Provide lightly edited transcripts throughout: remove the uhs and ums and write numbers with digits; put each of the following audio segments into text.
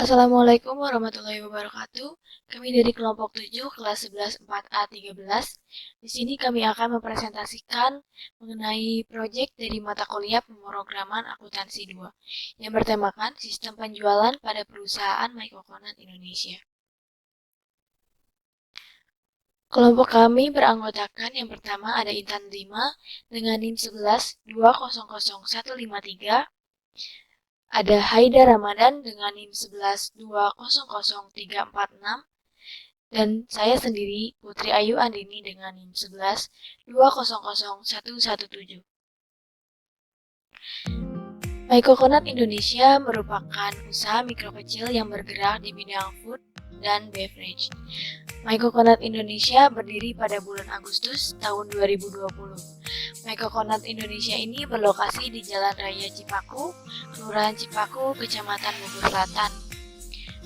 Assalamualaikum warahmatullahi wabarakatuh. Kami dari kelompok 7 kelas 11 4A 13. Di sini kami akan mempresentasikan mengenai proyek dari mata kuliah pemrograman akuntansi 2 yang bertemakan sistem penjualan pada perusahaan Microconut Indonesia. Kelompok kami beranggotakan yang pertama ada Intan Rima dengan NIM 11 200153. Ada Haida Ramadan dengan NIM 11 200346 dan saya sendiri Putri Ayu Andini dengan NIM 11 200117. Microconut Indonesia merupakan usaha mikro kecil yang bergerak di bidang food dan beverage. Microconut Indonesia berdiri pada bulan Agustus tahun 2020. Microconut Indonesia ini berlokasi di Jalan Raya Cipaku, Kelurahan Cipaku, Kecamatan Bogor Selatan.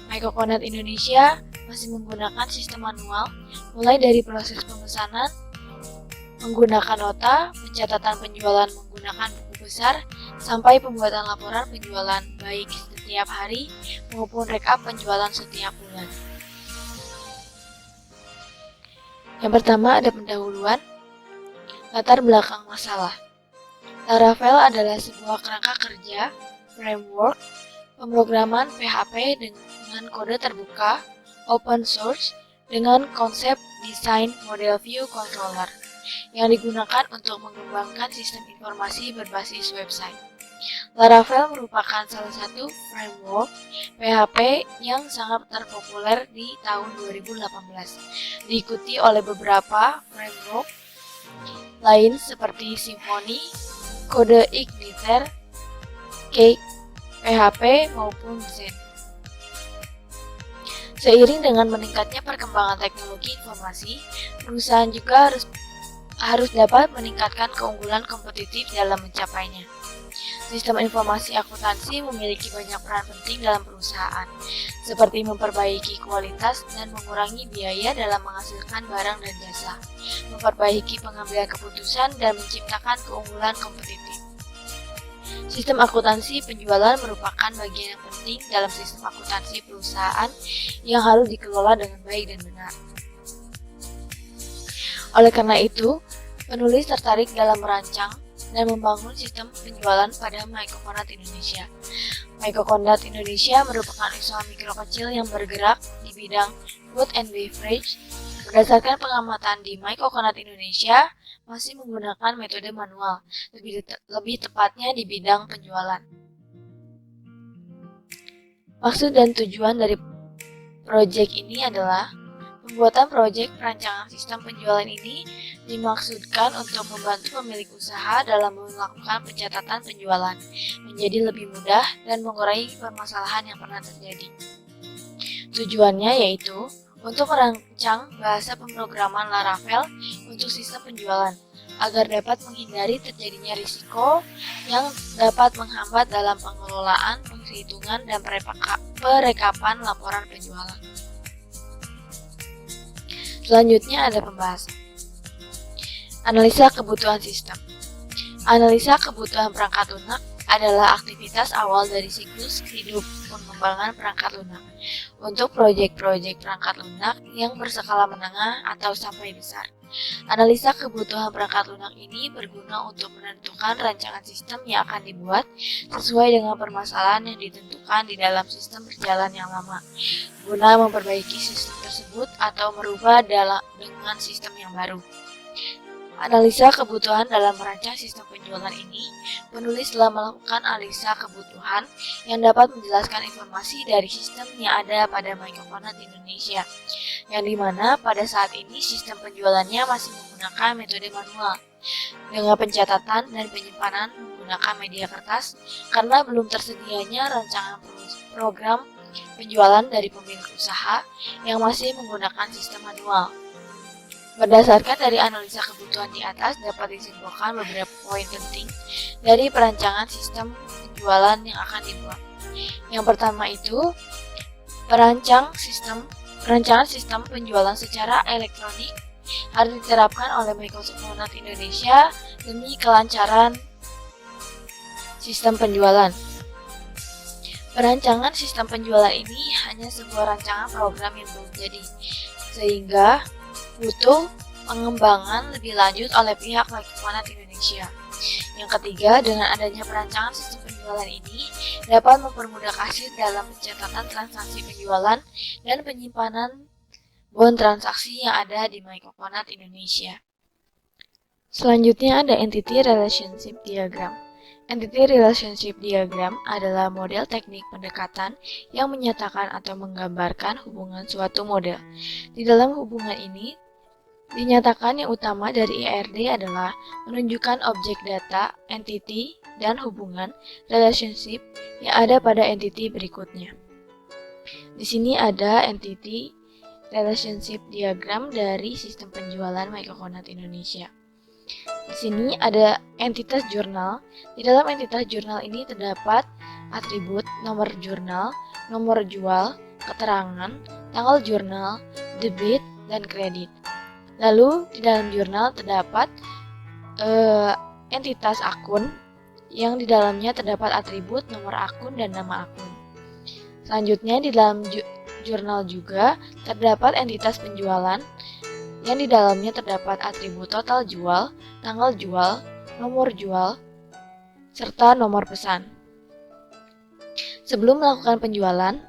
Microconut Indonesia masih menggunakan sistem manual, mulai dari proses pemesanan, menggunakan nota, pencatatan penjualan menggunakan buku besar, sampai pembuatan laporan penjualan baik setiap hari maupun rekap penjualan setiap bulan. Yang pertama ada pendahuluan, latar belakang masalah. Laravel adalah sebuah kerangka kerja, framework, pemrograman PHP dengan kode terbuka, open source, dengan konsep desain model view controller, yang digunakan untuk mengembangkan sistem informasi berbasis website. Laravel merupakan salah satu framework PHP yang sangat terpopuler di tahun 2018, diikuti oleh beberapa framework lain seperti Symfony, Code Igniter, Cake, PHP, maupun Zen. Seiring dengan meningkatnya perkembangan teknologi informasi, perusahaan juga harus dapat meningkatkan keunggulan kompetitif dalam mencapainya. Sistem informasi akuntansi memiliki banyak peran penting dalam perusahaan, seperti memperbaiki kualitas dan mengurangi biaya dalam menghasilkan barang dan jasa, memperbaiki pengambilan keputusan, dan menciptakan keunggulan kompetitif. Sistem akuntansi penjualan merupakan bagian yang penting dalam sistem akuntansi perusahaan yang harus dikelola dengan baik dan benar. Oleh karena itu, penulis tertarik dalam merancang dan membangun sistem penjualan pada Microconut Indonesia. Microconut Indonesia merupakan usaha mikro kecil yang bergerak di bidang food and beverage. Berdasarkan pengamatan di Microconut Indonesia, masih menggunakan metode manual, lebih tepatnya di bidang penjualan. Maksud dan tujuan dari proyek ini adalah pembuatan proyek perancangan sistem penjualan ini dimaksudkan untuk membantu pemilik usaha dalam melakukan pencatatan penjualan menjadi lebih mudah dan mengurangi permasalahan yang pernah terjadi. Tujuannya yaitu untuk merancang bahasa pemrograman Laravel untuk sistem penjualan agar dapat menghindari terjadinya risiko yang dapat menghambat dalam pengelolaan, penghitungan, dan perekapan laporan penjualan. Selanjutnya ada pembahasan. Analisa kebutuhan sistem. Analisa kebutuhan perangkat lunak adalah aktivitas awal dari siklus hidup pengembangan perangkat lunak untuk proyek-proyek perangkat lunak yang berskala menengah atau sampai besar. Analisa kebutuhan perangkat lunak ini berguna untuk menentukan rancangan sistem yang akan dibuat sesuai dengan permasalahan yang ditentukan di dalam sistem berjalan yang lama, guna memperbaiki sistem tersebut atau merubah dengan sistem yang baru. Analisa kebutuhan dalam merancang sistem penjualan ini, penulis telah melakukan analisa kebutuhan yang dapat menjelaskan informasi dari sistem yang ada pada Microconut Indonesia, yang dimana pada saat ini sistem penjualannya masih menggunakan metode manual, dengan pencatatan dan penyimpanan menggunakan media kertas, karena belum tersedianya rancangan program penjualan dari pemilik usaha yang masih menggunakan sistem manual. Berdasarkan dari analisa kebutuhan di atas, dapat disimpulkan beberapa poin penting dari perancangan sistem penjualan yang akan dibuat. Yang pertama itu, perancangan sistem penjualan secara elektronik harus diterapkan oleh Microconut Indonesia demi kelancaran sistem penjualan. Perancangan sistem penjualan ini hanya sebuah rancangan program yang belum jadi, sehingga butuh pengembangan lebih lanjut oleh pihak Microfinance Indonesia. Yang ketiga, dengan adanya perancangan sistem penjualan ini dapat mempermudah kasir dalam pencatatan transaksi penjualan dan penyimpanan bon transaksi yang ada di Microfinance Indonesia. Selanjutnya ada Entity Relationship Diagram. Entity Relationship Diagram adalah model teknik pendekatan yang menyatakan atau menggambarkan hubungan suatu model. Di dalam hubungan ini, dinyatakan yang utama dari ERD adalah menunjukkan objek data, entity, dan hubungan relationship yang ada pada entity berikutnya. Di sini ada entity relationship diagram dari sistem penjualan Microfinance Indonesia. Di sini ada entitas jurnal. Di dalam entitas jurnal ini terdapat atribut nomor jurnal, nomor jual, keterangan, tanggal jurnal, debit, dan kredit. Lalu di dalam jurnal terdapat entitas akun yang di dalamnya terdapat atribut nomor akun dan nama akun. Selanjutnya di dalam jurnal juga terdapat entitas penjualan yang di dalamnya terdapat atribut total jual, tanggal jual, nomor jual, serta nomor pesan. Sebelum melakukan penjualan,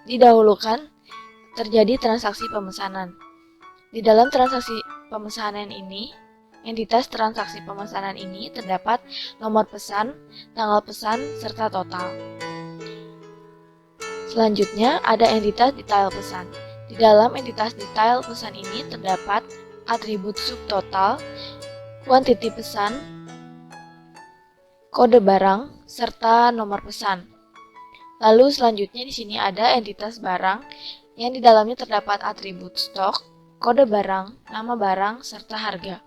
didahulukan terjadi transaksi pemesanan. Di dalam transaksi pemesanan ini, entitas transaksi pemesanan ini terdapat nomor pesan, tanggal pesan, serta total. Selanjutnya ada entitas detail pesan. Di dalam entitas detail pesan ini terdapat atribut subtotal, kuantiti pesan, kode barang, serta nomor pesan. Lalu selanjutnya di sini ada entitas barang yang di dalamnya terdapat atribut stok, kode barang, nama barang, serta harga.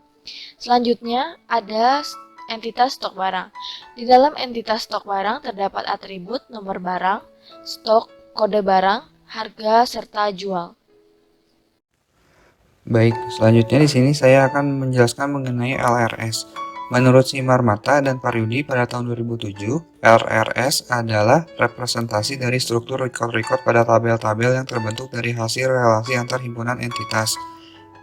Selanjutnya ada entitas stok barang. Di dalam entitas stok barang terdapat atribut nomor barang, stok, kode barang, harga, serta jual. Baik, selanjutnya di sini saya akan menjelaskan mengenai LRS. Menurut Simarmata dan Paryudi pada tahun 2007, LRS adalah representasi dari struktur record-record pada tabel-tabel yang terbentuk dari hasil relasi antar himpunan entitas,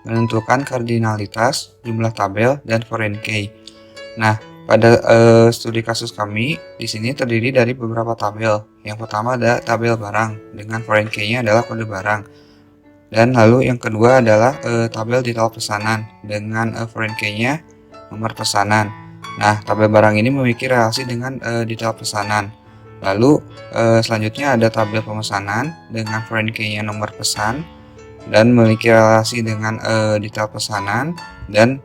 menentukan kardinalitas, jumlah tabel, dan foreign key. Nah, pada studi kasus kami, di sini terdiri dari beberapa tabel. Yang pertama ada tabel barang, dengan foreign key-nya adalah kode barang. Dan lalu yang kedua adalah tabel detail pesanan, dengan foreign key-nya nomor pesanan. Nah, tabel barang ini memiliki relasi dengan detail pesanan. Lalu selanjutnya ada tabel pemesanan dengan foreign key-nya nomor pesan dan memiliki relasi dengan detail pesanan, dan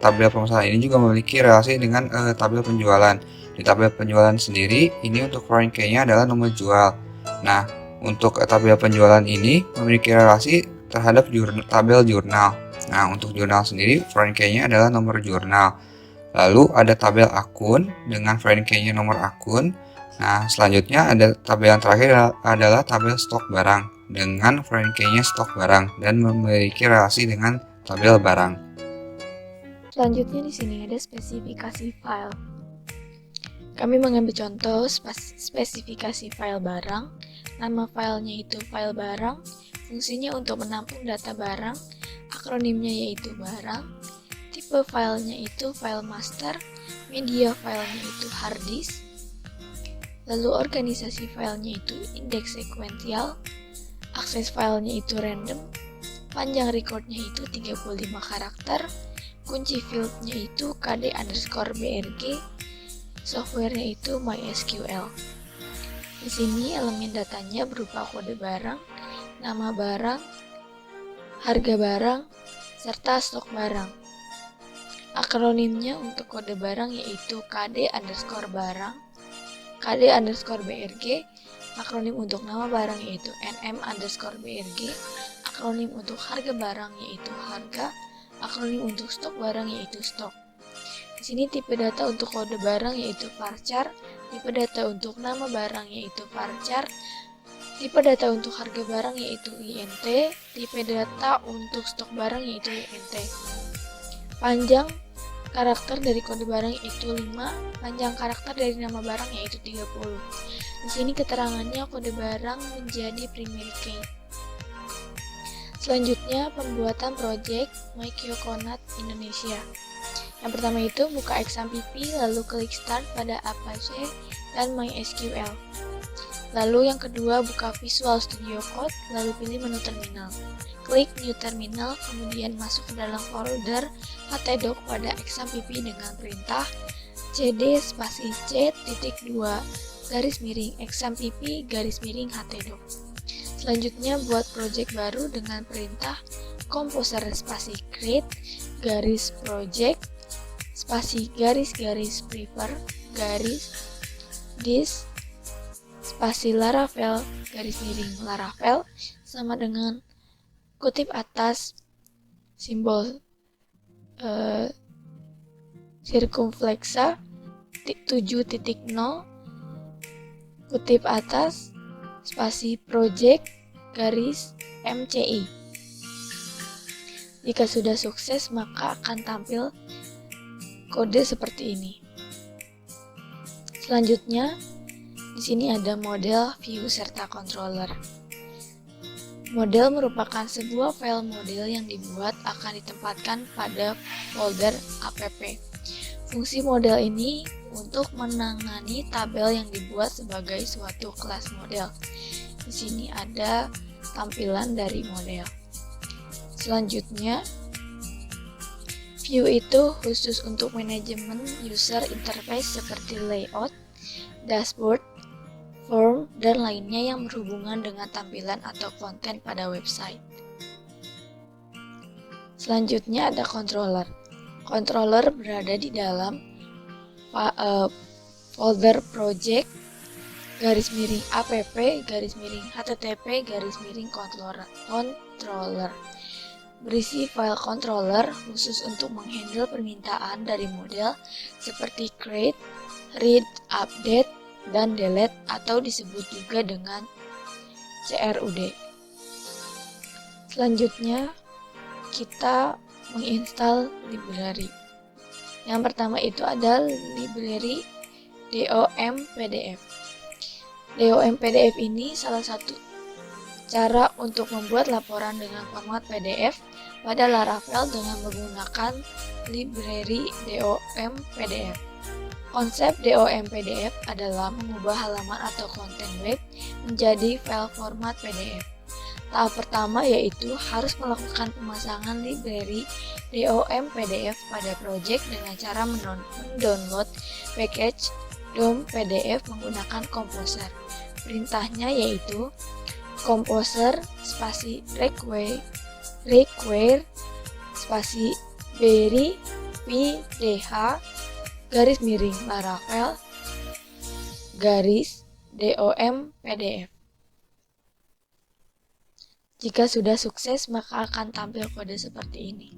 tabel pemesanan ini juga memiliki relasi dengan tabel penjualan. Di tabel penjualan sendiri ini untuk foreign key-nya adalah nomor jual. Nah, untuk tabel penjualan ini memiliki relasi terhadap tabel jurnal. Nah, untuk jurnal sendiri foreign key-nya adalah nomor jurnal. Lalu ada tabel akun dengan foreign key-nya nomor akun. Nah, selanjutnya ada tabel yang terakhir adalah tabel stok barang dengan foreign key-nya stok barang dan memiliki relasi dengan tabel barang. Selanjutnya di sini ada spesifikasi file. Kami mengambil contoh spesifikasi file barang. Nama filenya itu file barang, fungsinya untuk menampung data barang, akronimnya yaitu barang, tipe filenya itu file master, media filenya itu hard disk, lalu organisasi filenya itu indeks sekuensial, akses filenya itu random, panjang recordnya itu 35 karakter, kunci fieldnya itu kd_brg, softwarenya itu MySQL. Di sini elemen datanya berupa kode barang, nama barang, harga barang, serta stok barang. Akronimnya untuk kode barang yaitu kd_barang, kd_brg, akronim untuk nama barang yaitu nm_brg, akronim untuk harga barang yaitu harga, akronim untuk stok barang yaitu stok. Di sini tipe data untuk kode barang yaitu varchar, tipe data untuk nama barang yaitu varchar, tipe data untuk harga barang yaitu INT, tipe data untuk stok barang yaitu INT. Panjang karakter dari kode barang yaitu 5, panjang karakter dari nama barang yaitu 30. Di sini keterangannya kode barang menjadi primary key. Selanjutnya, pembuatan project MyCoconut Indonesia. Yang pertama itu buka XAMPP, lalu klik Start pada Apache dan MySQL. Lalu yang kedua, buka Visual Studio Code, lalu pilih menu terminal. Klik New Terminal, kemudian masuk ke dalam folder htdoc pada XAMPP dengan perintah cd spasi c.2 garis miring XAMPP garis miring htdoc. Selanjutnya buat project baru dengan perintah composer spasi create garis project spasi garis prepare garis dis spasi Laravel garis miring Laravel sama dengan kutip atas simbol sirkumflexa 7.0 kutip atas spasi project garis MCI. Jika sudah sukses, maka akan tampil kode seperti ini. Selanjutnya, di sini ada model, view, serta controller. Model merupakan sebuah file model yang dibuat akan ditempatkan pada folder app. Fungsi model ini untuk menangani tabel yang dibuat sebagai suatu kelas model. Di sini ada tampilan dari model. Selanjutnya, view itu khusus untuk manajemen user interface seperti layout, dashboard, form, dan lainnya yang berhubungan dengan tampilan atau konten pada website. Selanjutnya ada controller. Controller berada di dalam folder project garis miring app garis miring http garis miring controller. Berisi file controller khusus untuk menghandle permintaan dari model seperti create, read, update, dan delete atau disebut juga dengan CRUD. Selanjutnya kita menginstal library. Yang pertama itu ada library DOM PDF. DOM PDF ini salah satu cara untuk membuat laporan dengan format PDF pada Laravel dengan menggunakan library DOM PDF. Konsep DOM PDF adalah mengubah halaman atau konten web menjadi file format PDF. Tahap pertama yaitu harus melakukan pemasangan library DOM PDF pada project dengan cara mendownload package DOM PDF menggunakan Composer. Perintahnya yaitu Composer spasi require spasi berry pdh garis miring Laravel garis DOM PDF. Jika sudah sukses, maka akan tampil kode seperti ini.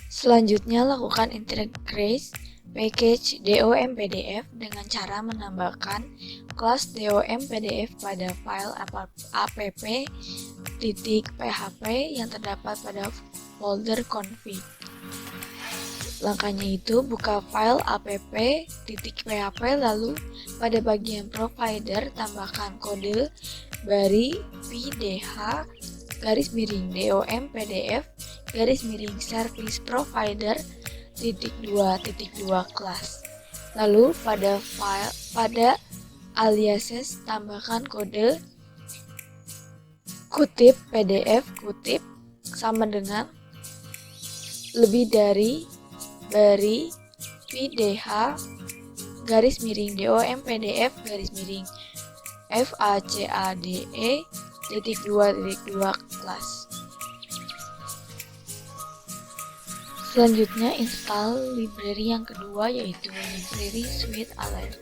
Selanjutnya, lakukan integrate package DOM PDF dengan cara menambahkan kelas DOM PDF pada file app.php yang terdapat pada folder config. Langkahnya itu buka file app.php lalu pada bagian provider tambahkan kode bari pdh garis miring DOM PDF garis miring service provider .2.2 kelas. Lalu pada aliases tambahkan kode kutip PDF kutip sama dengan lebih dari bari pdh garis miring DOM PDF garis miring FACADE .2.2 kelas. Selanjutnya install library yang kedua yaitu library Suite Alert.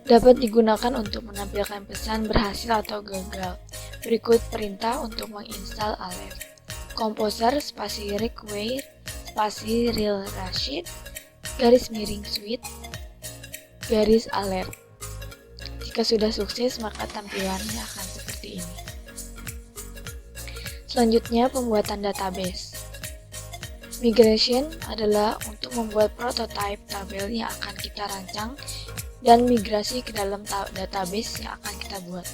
Dapat digunakan untuk menampilkan pesan berhasil atau gagal. Berikut perintah untuk menginstal alert. Composer spasi require spasi real Rashid garis miring suite garis alert. Jika sudah sukses, maka tampilannya akan seperti ini. Selanjutnya, pembuatan database. Migration adalah untuk membuat prototipe tabel yang akan kita rancang dan migrasi ke dalam database yang akan kita buat.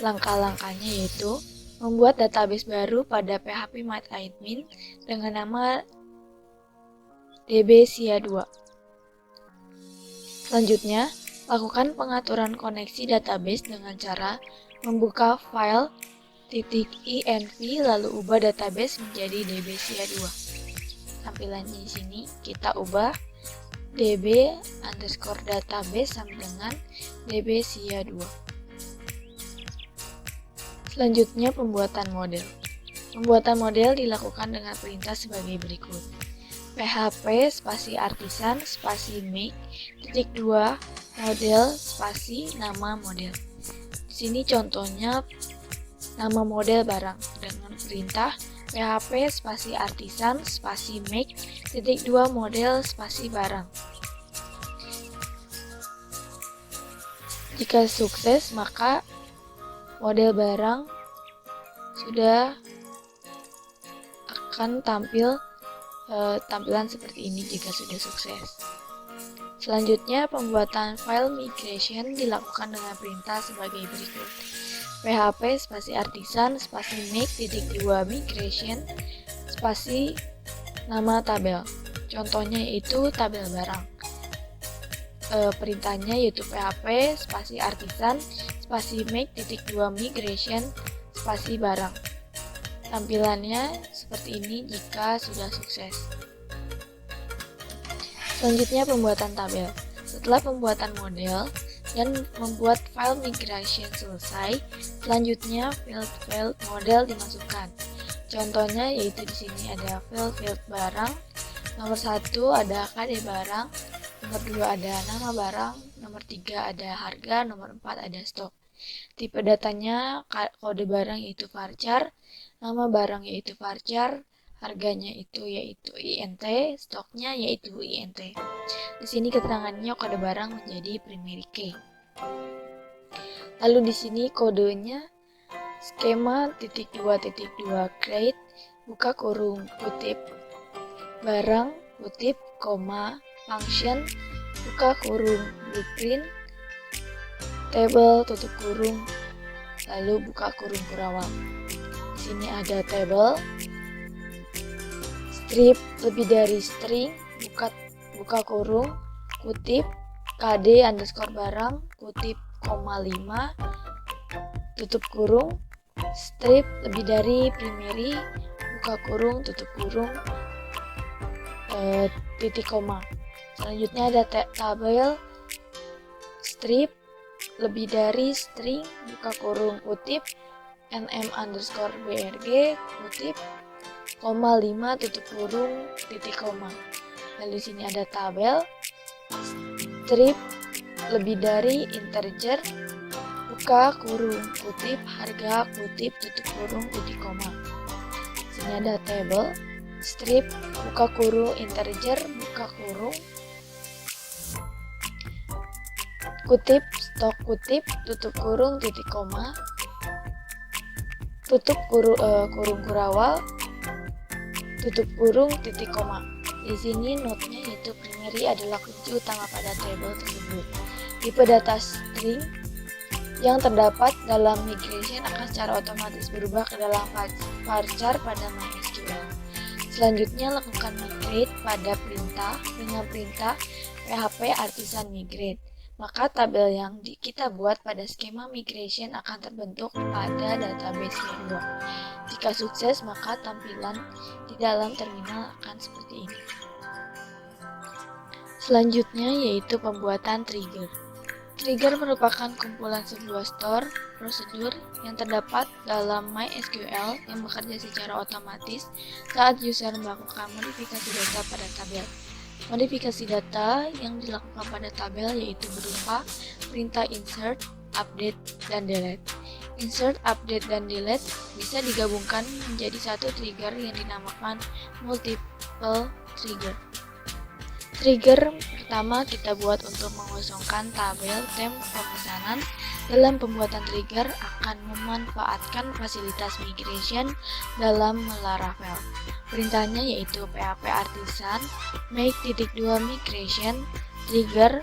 Langkah-langkahnya yaitu membuat database baru pada PHP MyAdmin dengan nama dbSia2. Selanjutnya, lakukan pengaturan koneksi database dengan cara membuka file .env lalu ubah database menjadi dbSia2. Tampilannya di sini kita ubah db_database sama dengan dbSia2. Selanjutnya pembuatan model. Pembuatan model dilakukan dengan perintah sebagai berikut. php spasi artisan spasi make _2 model spasi nama model. Di sini contohnya nama model barang dengan perintah php spasi artisan spasi make _2 model spasi barang. Jika sukses, maka model barang sudah akan tampilan seperti ini jika sudah sukses. Selanjutnya, pembuatan file migration dilakukan dengan perintah sebagai berikut. php spasi artisan spasi make _2 migration spasi nama tabel. Contohnya yaitu tabel barang. Perintahnya yaitu php spasi artisan spasi make _2 migration spasi barang. Tampilannya seperti ini jika sudah sukses. Selanjutnya pembuatan tabel. Setelah pembuatan model dan membuat file migration selesai, selanjutnya field model dimasukkan. Contohnya yaitu di sini ada field barang. Nomor 1 ada KD barang, nomor 2 ada nama barang, nomor 3 ada harga, nomor 4 ada stok. Tipe datanya kode barang yaitu varchar, nama barang yaitu varchar, harganya yaitu INT, stoknya yaitu INT. Di sini keterangannya kode barang menjadi primary key. Lalu di sini kodenya skema _2 create buka kurung kutip barang kutip koma function buka kurung blueprint table tutup kurung lalu buka kurung kurawal. Di sini ada table, strip lebih dari string, buka kurung, kutip, kd underscore barang, kutip, koma 5, tutup kurung, strip lebih dari primary, buka kurung, tutup kurung, titik koma. Selanjutnya ada tabel, strip lebih dari string, buka kurung, kutip, nm underscore brg, kutip, koma 5 tutup kurung titik koma. Lalu di sini ada tabel, strip lebih dari integer, buka kurung kutip harga kutip tutup kurung titik koma. Di sini ada table, strip buka kurung integer buka kurung kutip stok kutip tutup kurung titik koma, tutup kurung kurawal tutup kurung titik koma. Di sini notenya yaitu primary adalah kunci utama pada table tersebut. Tipe data string yang terdapat dalam migration akan secara otomatis berubah ke dalam varchar pada MySQL. Selanjutnya lakukan migrate pada perintah dengan perintah php artisan migrate. Maka tabel yang kita buat pada skema migration akan terbentuk pada database kedua. Jika sukses, maka tampilan di dalam terminal akan seperti ini. Selanjutnya yaitu pembuatan trigger. Trigger merupakan kumpulan sebuah store prosedur yang terdapat dalam MySQL yang bekerja secara otomatis saat user melakukan modifikasi data pada tabel. Modifikasi data yang dilakukan pada tabel yaitu berupa perintah insert, update, dan delete. Insert, update, dan delete bisa digabungkan menjadi satu trigger yang dinamakan multiple trigger. Trigger pertama kita buat untuk mengosongkan tabel tem pemesanan dalam pembuatan trigger akan memanfaatkan fasilitas migration dalam Laravel. Perintahnya yaitu php artisan make.2 migration trigger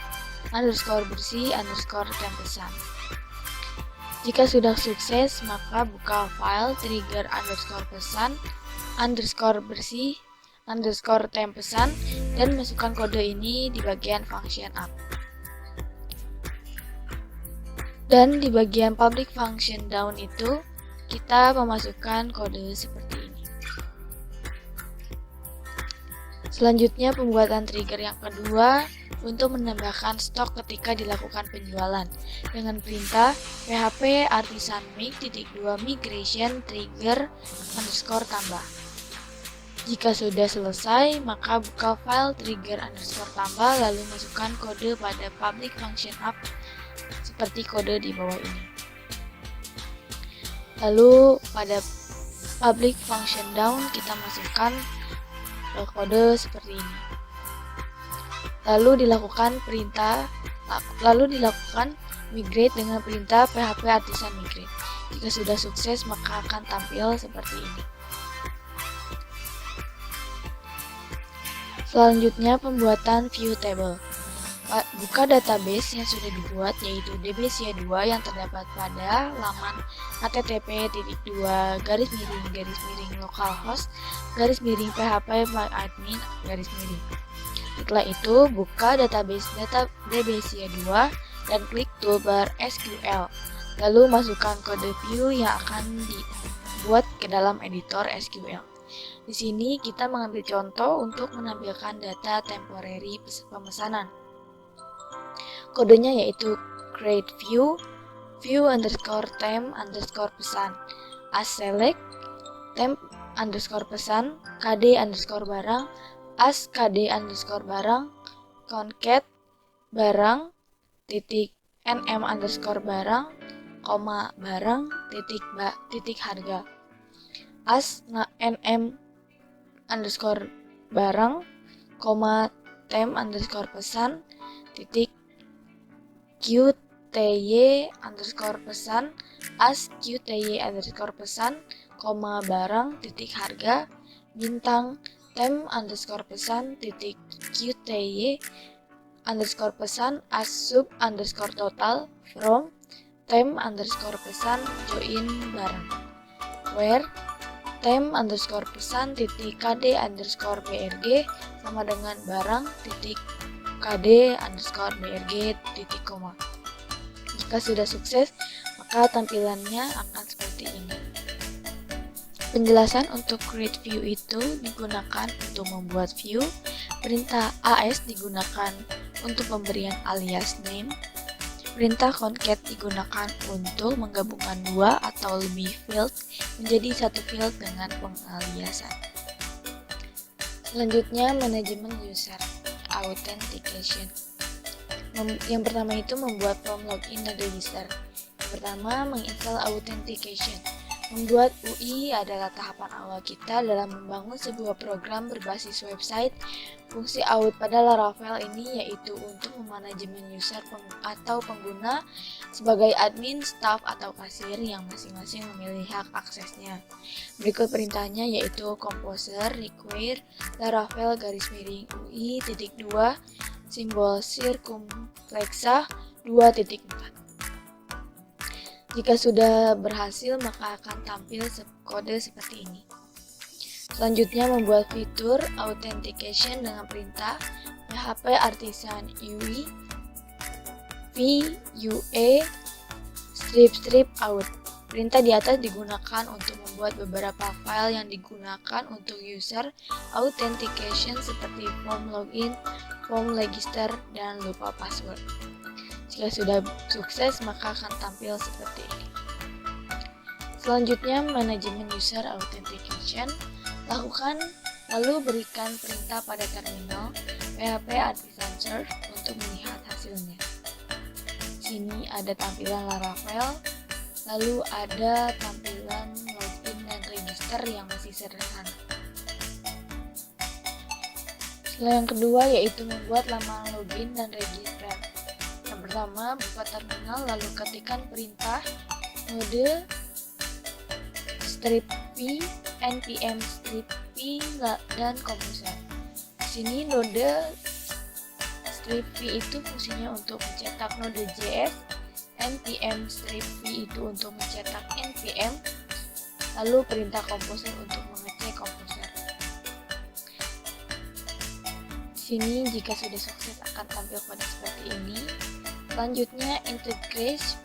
_bersih _tempesan. Jika sudah sukses, maka buka file trigger _pesan _bersih _tempesan dan masukkan kode ini di bagian function up. Dan di bagian public function down itu, kita memasukkan kode seperti ini. Selanjutnya pembuatan trigger yang kedua untuk menambahkan stok ketika dilakukan penjualan dengan perintah php artisan make.2 migration trigger _tambah. Jika sudah selesai, maka buka file trigger _tambah lalu masukkan kode pada public function up seperti kode di bawah ini. Lalu pada public function down kita masukkan kode seperti ini. Lalu dilakukan migrate dengan perintah php artisan migrate. Jika sudah sukses, maka akan tampil seperti ini. Selanjutnya pembuatan view table. Buka database yang sudah dibuat yaitu dbsia2 yang terdapat pada laman http://localhost/php/admin. Setelah itu, buka database dbsia2 dan klik toolbar SQL. Lalu masukkan kode view yang akan dibuat ke dalam editor SQL. Di sini kita mengambil contoh untuk menampilkan data temporary pemesanan. Kodenya yaitu create view _temp_pesan as select temp_pesan kd_barang as kd_barang concat barang .nm_barang barang harga as nm_barang temp_pesan qty_pesan as qty_pesan barang harga bintang temp_pesan qty_pesan as sub_total from temp_pesan join barang where temp_pesan kd_brg sama dengan barang kd_brg . Jika sudah sukses, maka tampilannya akan seperti ini. Penjelasan untuk create view itu digunakan untuk membuat view, perintah as digunakan untuk pemberian alias name, perintah concat digunakan untuk menggabungkan dua atau lebih field menjadi satu field dengan pengaliasan. Selanjutnya manajemen user authentication. Yang pertama itu membuat form login dan register. Yang pertama menginstal authentication. Membuat UI adalah tahapan awal kita dalam membangun sebuah program berbasis website. Fungsi auth pada Laravel ini yaitu untuk memanajemen user atau pengguna sebagai admin, staff, atau kasir yang masing-masing memilih hak aksesnya. Berikut perintahnya yaitu composer require Laravel _UI_2 simbol circumflexa 2.4. Jika sudah berhasil, maka akan tampil kode seperti ini. Selanjutnya membuat fitur authentication dengan perintah php artisan UI vue --auth. Perintah di atas digunakan untuk membuat beberapa file yang digunakan untuk user authentication seperti form login, form register, dan lupa password. Jika sudah sukses, maka akan tampil seperti ini. Selanjutnya, manajemen user authentication. Lalu berikan perintah pada terminal php artisan search untuk melihat hasilnya. Di sini ada tampilan Laravel, lalu ada tampilan login dan register yang masih sederhana. Setelah yang kedua yaitu membuat laman login dan register. Yang pertama, buka terminal lalu ketikkan perintah node strip p npm strip p dan komposer. Di sini node strip p itu fungsinya untuk mencetak node.js, npm strip p itu untuk mencetak npm, lalu perintah komposer untuk mengecek komposer. Di sini jika sudah sukses akan tampil kode seperti ini. Selanjutnya integrate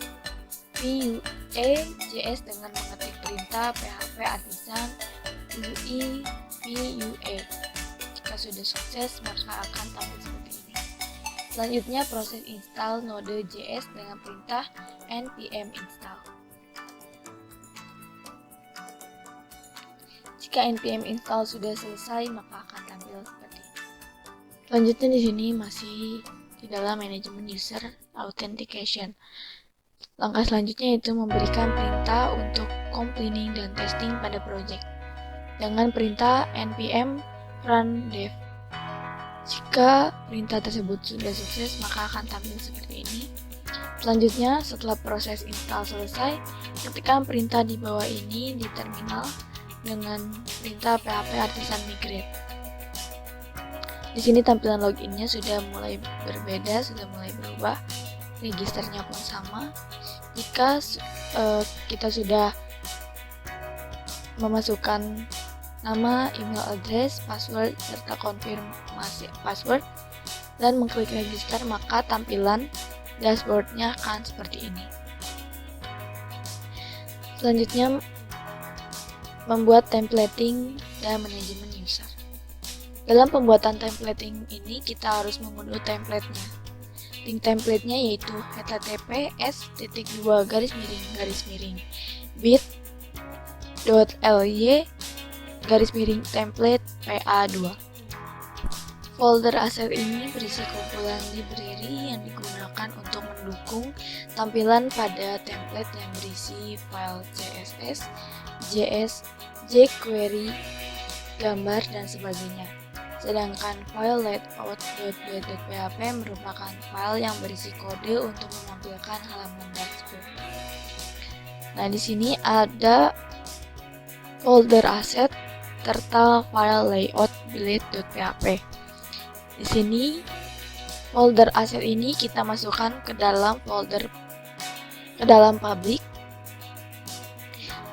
Vue.js dengan mengetik perintah php artisan UI Vue. Jika sudah sukses maka akan tampil seperti ini. Selanjutnya proses install node.js dengan perintah npm install. Jika npm install sudah selesai maka akan tampil seperti ini. Selanjutnya di sini masih di dalam manajemen user authentication. Langkah selanjutnya yaitu memberikan perintah untuk complaining dan testing pada project dengan perintah npm run dev. Jika perintah tersebut sudah sukses maka akan tampil seperti ini. Selanjutnya setelah proses install selesai, ketikkan perintah di bawah ini di terminal dengan perintah php artisan migrate. Di sini tampilan loginnya sudah mulai berbeda, sudah mulai berubah. Registernya pun sama. Jika kita sudah memasukkan nama, email address, password, serta konfirmasi password dan mengklik register, maka tampilan dashboardnya akan seperti ini. Selanjutnya membuat templating dan manajemen user. Dalam pembuatan templating ini kita harus mengunduh template-nya. Link template-nya yaitu https://bit.ly/template pa2. Folder aset ini berisi kumpulan library yang digunakan untuk mendukung tampilan pada template yang berisi file CSS, JS, jQuery, gambar, dan sebagainya. Sedangkan file layout.blade.php merupakan file yang berisi kode untuk menampilkan halaman dashboard. Nah, di sini ada folder aset serta file layout.blade.php. Di sini folder aset ini kita masukkan ke dalam public.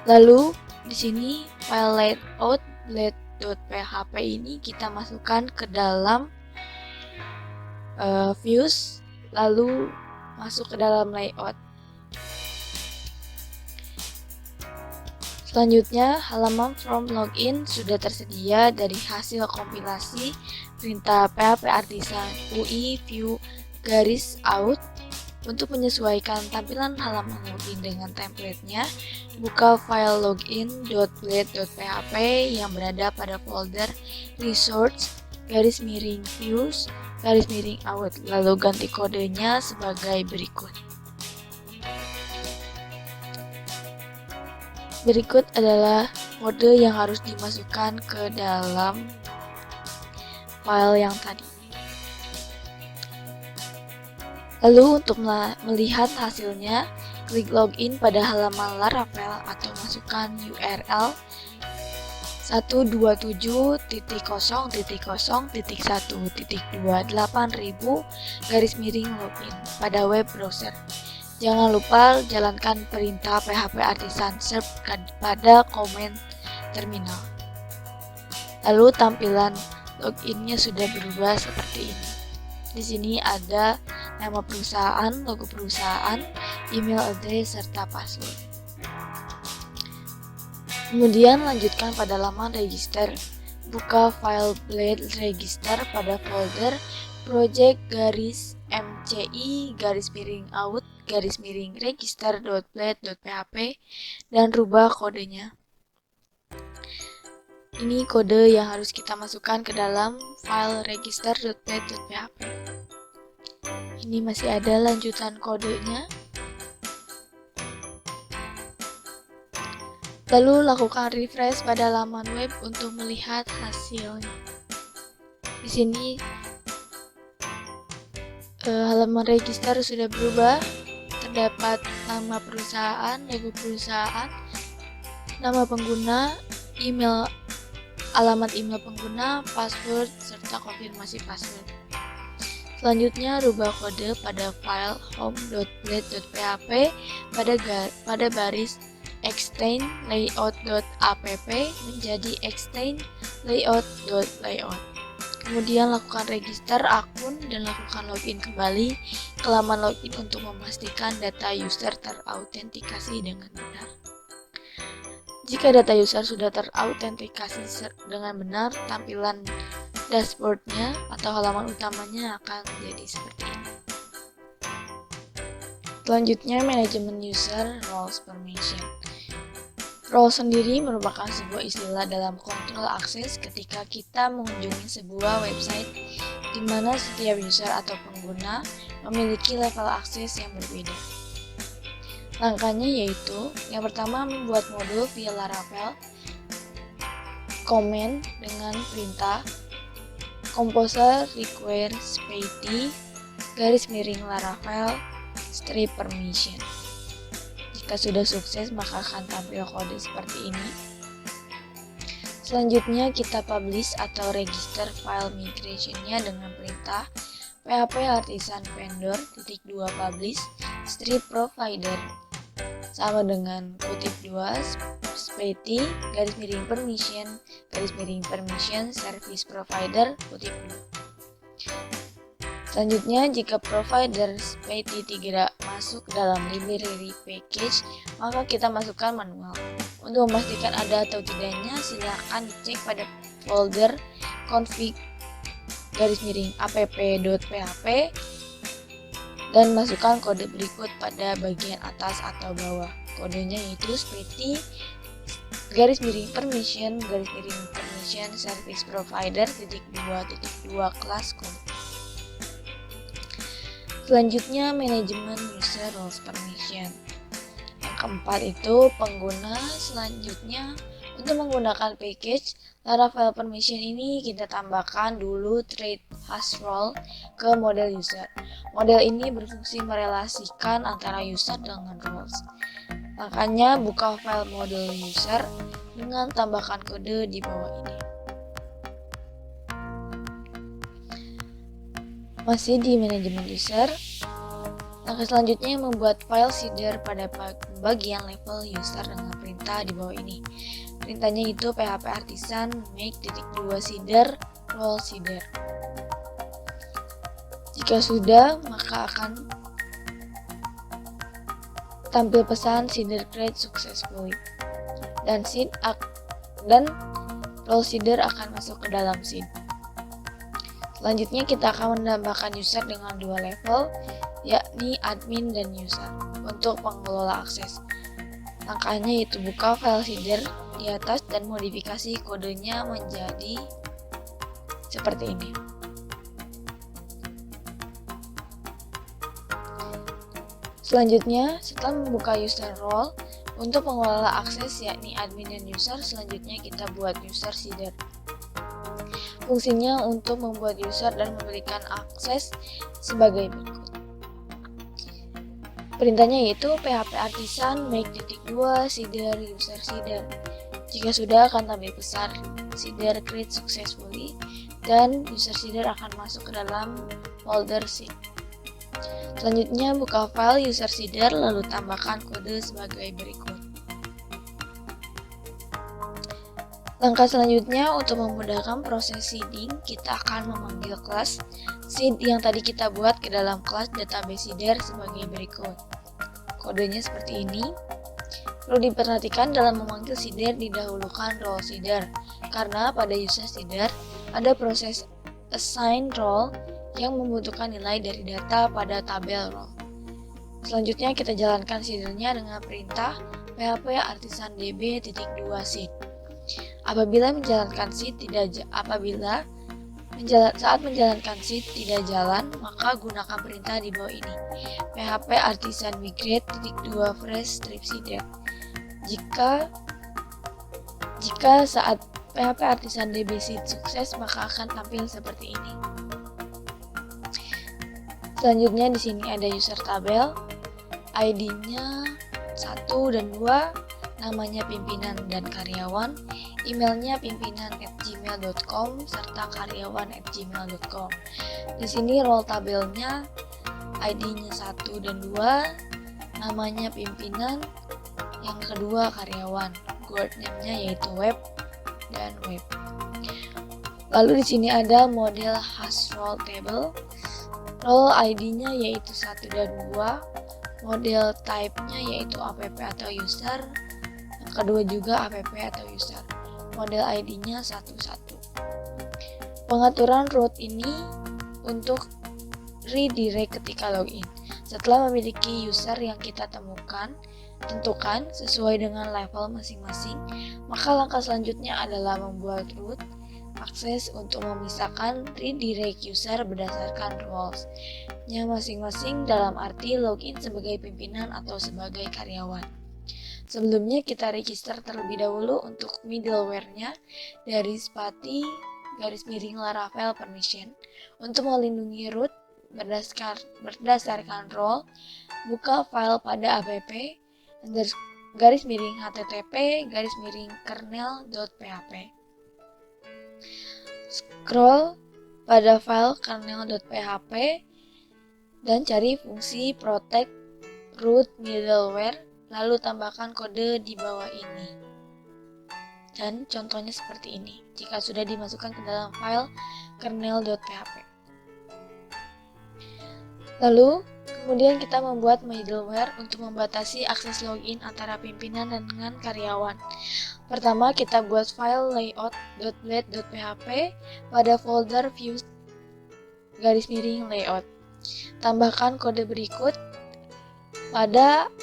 Lalu di sini file layout.blade.php ini kita masukkan ke dalam views, lalu masuk ke dalam layout. Selanjutnya, halaman form login sudah tersedia dari hasil kompilasi perintah php artisan UI view _out. Untuk menyesuaikan tampilan halaman login dengan template-nya, buka file login.blade.php yang berada pada folder resource _views_out, lalu ganti kodenya sebagai berikut. Berikut adalah kode yang harus dimasukkan ke dalam file yang tadi. Lalu untuk melihat hasilnya, klik login pada halaman Laravel atau masukkan URL 127.0.0.1.8000/login pada web browser. Jangan lupa jalankan perintah php artisan serve pada komen terminal. Lalu tampilan loginnya sudah berubah seperti ini. Di sini ada nama perusahaan, logo perusahaan, email address, serta password. Kemudian lanjutkan pada laman register. Buka file blade register pada folder project_out_register.blade.php dan rubah kodenya. Ini kode yang harus kita masukkan ke dalam file register.blade.php. Ini masih ada lanjutan kodenya. Lalu lakukan refresh pada laman web untuk melihat hasilnya. Di sini Halaman register sudah berubah. Terdapat nama perusahaan, logo perusahaan, nama pengguna, email, alamat email pengguna, password, serta konfirmasi password. Selanjutnya, rubah kode pada file home.blade.php pada baris extend layout.app menjadi extend layout.layout. Kemudian lakukan register akun dan lakukan login kembali ke laman login untuk memastikan data user terautentikasi dengan benar. Jika data user sudah terautentikasi dengan benar, tampilan dashboardnya atau halaman utamanya akan menjadi seperti ini. Selanjutnya, manajemen user roles permission. Role sendiri merupakan sebuah istilah dalam kontrol akses ketika kita mengunjungi sebuah website di mana setiap user atau pengguna memiliki level akses yang berbeda. Langkahnya yaitu, yang pertama membuat modul via Laravel, comment dengan perintah composer require spatie _Laravel strip permission. Jika sudah sukses, maka akan tampil kode seperti ini. Selanjutnya kita publish atau register file migration-nya dengan perintah php artisan vendor _2 publish strip provider sama dengan kutip 2 spatie _permission service provider kutip 2. Selanjutnya, jika provider spatie tidak masuk dalam library package, maka kita masukkan manual. Untuk memastikan ada atau tidaknya, silakan dicek pada folder config _app.php dan masukkan kode berikut pada bagian atas atau bawah. Kodenya yaitu spatie _permission service provider _2 kelas code. Selanjutnya, manajemen user roles permission. Yang keempat itu pengguna. Selanjutnya, untuk menggunakan package Laravel permission ini kita tambahkan dulu thread hash role ke model user. Model ini berfungsi merelasikan antara user dengan roles. Makanya buka file model user dengan tambahkan kode di bawah ini. Masih di manajemen user, langkah selanjutnya membuat file seeder pada bagian level user dengan perintah di bawah ini. Perintahnya itu php artisan make _2 seeder role seeder. Jika sudah, maka akan tampil pesan seeder create successfully dan role seeder akan masuk ke dalam seed. Selanjutnya kita akan menambahkan user dengan dua level, yakni admin dan user, untuk pengelola akses. Langkahnya yaitu buka file seeder di atas dan modifikasi kodenya menjadi seperti ini. Selanjutnya, setelah membuka user role, untuk pengelola akses yakni admin dan user, selanjutnya kita buat user seeder. Fungsinya untuk membuat user dan memberikan akses sebagai berikut. Perintahnya yaitu php artisan make _2 seeder user seeder. Jika sudah, akan tampil pesan seeder create successfully dan user seeder akan masuk ke dalam folder seed. Selanjutnya, buka file user seeder lalu tambahkan kode sebagai berikut. Langkah selanjutnya, untuk memudahkan proses seeding, kita akan memanggil kelas seed yang tadi kita buat ke dalam kelas database seeder sebagai berikut. Kodenya seperti ini. Perlu diperhatikan dalam memanggil seeder didahulukan role seeder, karena pada user seeder ada proses assign role yang membutuhkan nilai dari data pada tabel role. Selanjutnya kita jalankan seedernya dengan perintah php artisan db_2 seed. Saat menjalankan seed tidak jalan, maka gunakan perintah di bawah ini. php artisan migrate _2 fresh strip seeder. Jika saat php artisan db seed sukses, maka akan tampil seperti ini. Selanjutnya di sini ada user tabel, ID-nya 1 dan 2, namanya pimpinan dan karyawan, emailnya pimpinan@gmail.com serta karyawan@gmail.com. Di sini role tabelnya ID-nya 1 dan 2, namanya pimpinan, yang kedua karyawan, word name-nya yaitu web dan web. Lalu di sini ada model hash role table. Role ID-nya yaitu 1 dan 2, model type-nya yaitu app atau user, yang kedua juga app atau user, model ID-nya 11. Pengaturan root ini untuk redirect ketika login. Setelah memiliki user yang kita temukan, tentukan sesuai dengan level masing-masing, maka langkah selanjutnya adalah membuat root akses untuk memisahkan redirect user berdasarkan roles-nya masing-masing dalam arti login sebagai pimpinan atau sebagai karyawan. Sebelumnya kita register terlebih dahulu untuk middleware-nya dari spati _laravel permission. Untuk melindungi root berdasarkan role, buka file pada app _http://kernel.php. Scroll pada file kernel.php dan cari fungsi protect root middleware, lalu tambahkan kode di bawah ini. Dan contohnya seperti ini jika sudah dimasukkan ke dalam file kernel.php. Lalu kemudian kita membuat middleware untuk membatasi akses login antara pimpinan dan dengan karyawan. Pertama, kita buat file layout.blade.php pada folder views _layout. Tambahkan kode berikut pada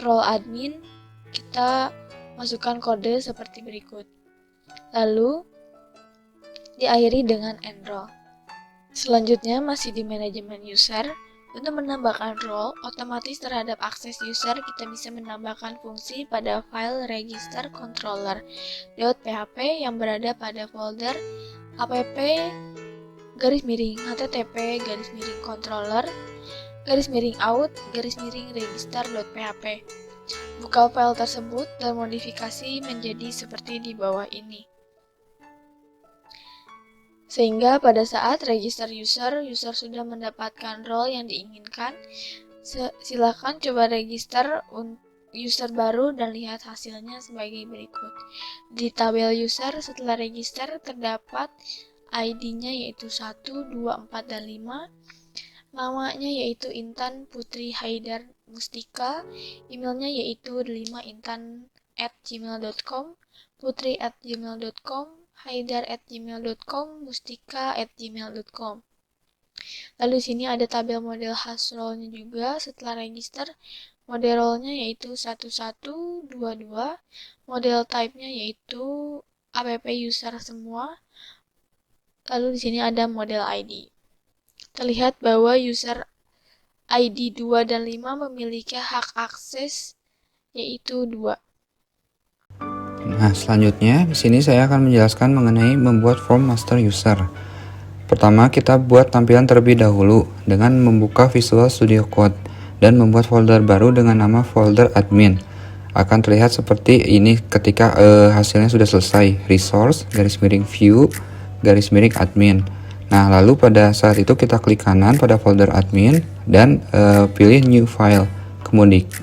@roleadmin, kita masukkan kode seperti berikut. Lalu diakhiri dengan enroll. Selanjutnya masih di manajemen user. Untuk menambahkan role otomatis terhadap akses user, kita bisa menambahkan fungsi pada file register controller.php yang berada pada folder app_controller_out_register.php. Buka file tersebut dan modifikasi menjadi seperti di bawah ini. Sehingga pada saat register user sudah mendapatkan role yang diinginkan. Silakan coba register user baru dan lihat hasilnya sebagai berikut. Di tabel user setelah register terdapat ID-nya yaitu 1, 2, 4, dan 5. Namanya yaitu Intan Putri Haidar Mustika. Emailnya yaitu 5intan@gmail.com, putri@gmail.com, haidar@gmail.com, mustika@gmail.com. Lalu di sini ada tabel model hash role-nya juga. Setelah register, model role-nya yaitu 1122, model type-nya yaitu app user semua. Lalu di sini ada model ID. Terlihat bahwa user ID 2 dan 5 memiliki hak akses yaitu 2. Nah, selanjutnya di sini saya akan menjelaskan mengenai membuat form master user. Pertama, kita buat tampilan terlebih dahulu dengan membuka Visual Studio Code dan membuat folder baru dengan nama folder admin. Akan terlihat seperti ini ketika hasilnya sudah selesai. Resource _view _admin. Nah, lalu pada saat itu kita klik kanan pada folder admin dan pilih new file.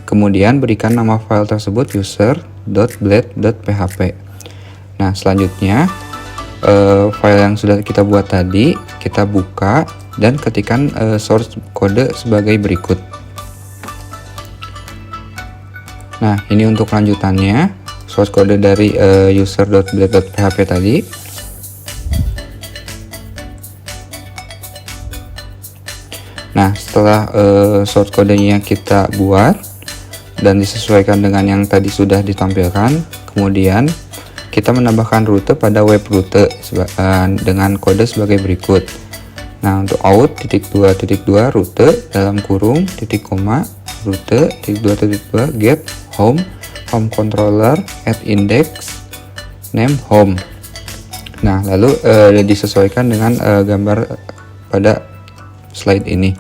Kemudian berikan nama file tersebut user.blade.php. Nah, selanjutnya file yang sudah kita buat tadi kita buka dan ketikkan source kode sebagai berikut. Nah, ini untuk lanjutannya source kode dari user.blade.php tadi. Nah, setelah source kodenya kita buat dan disesuaikan dengan yang tadi sudah ditampilkan, kemudian kita menambahkan rute pada web rute dengan kode sebagai berikut. Nah, untuk out .2.2 rute dalam kurung titik koma rute .2.2 get home controller at index name home. Nah, lalu disesuaikan dengan gambar pada slide ini.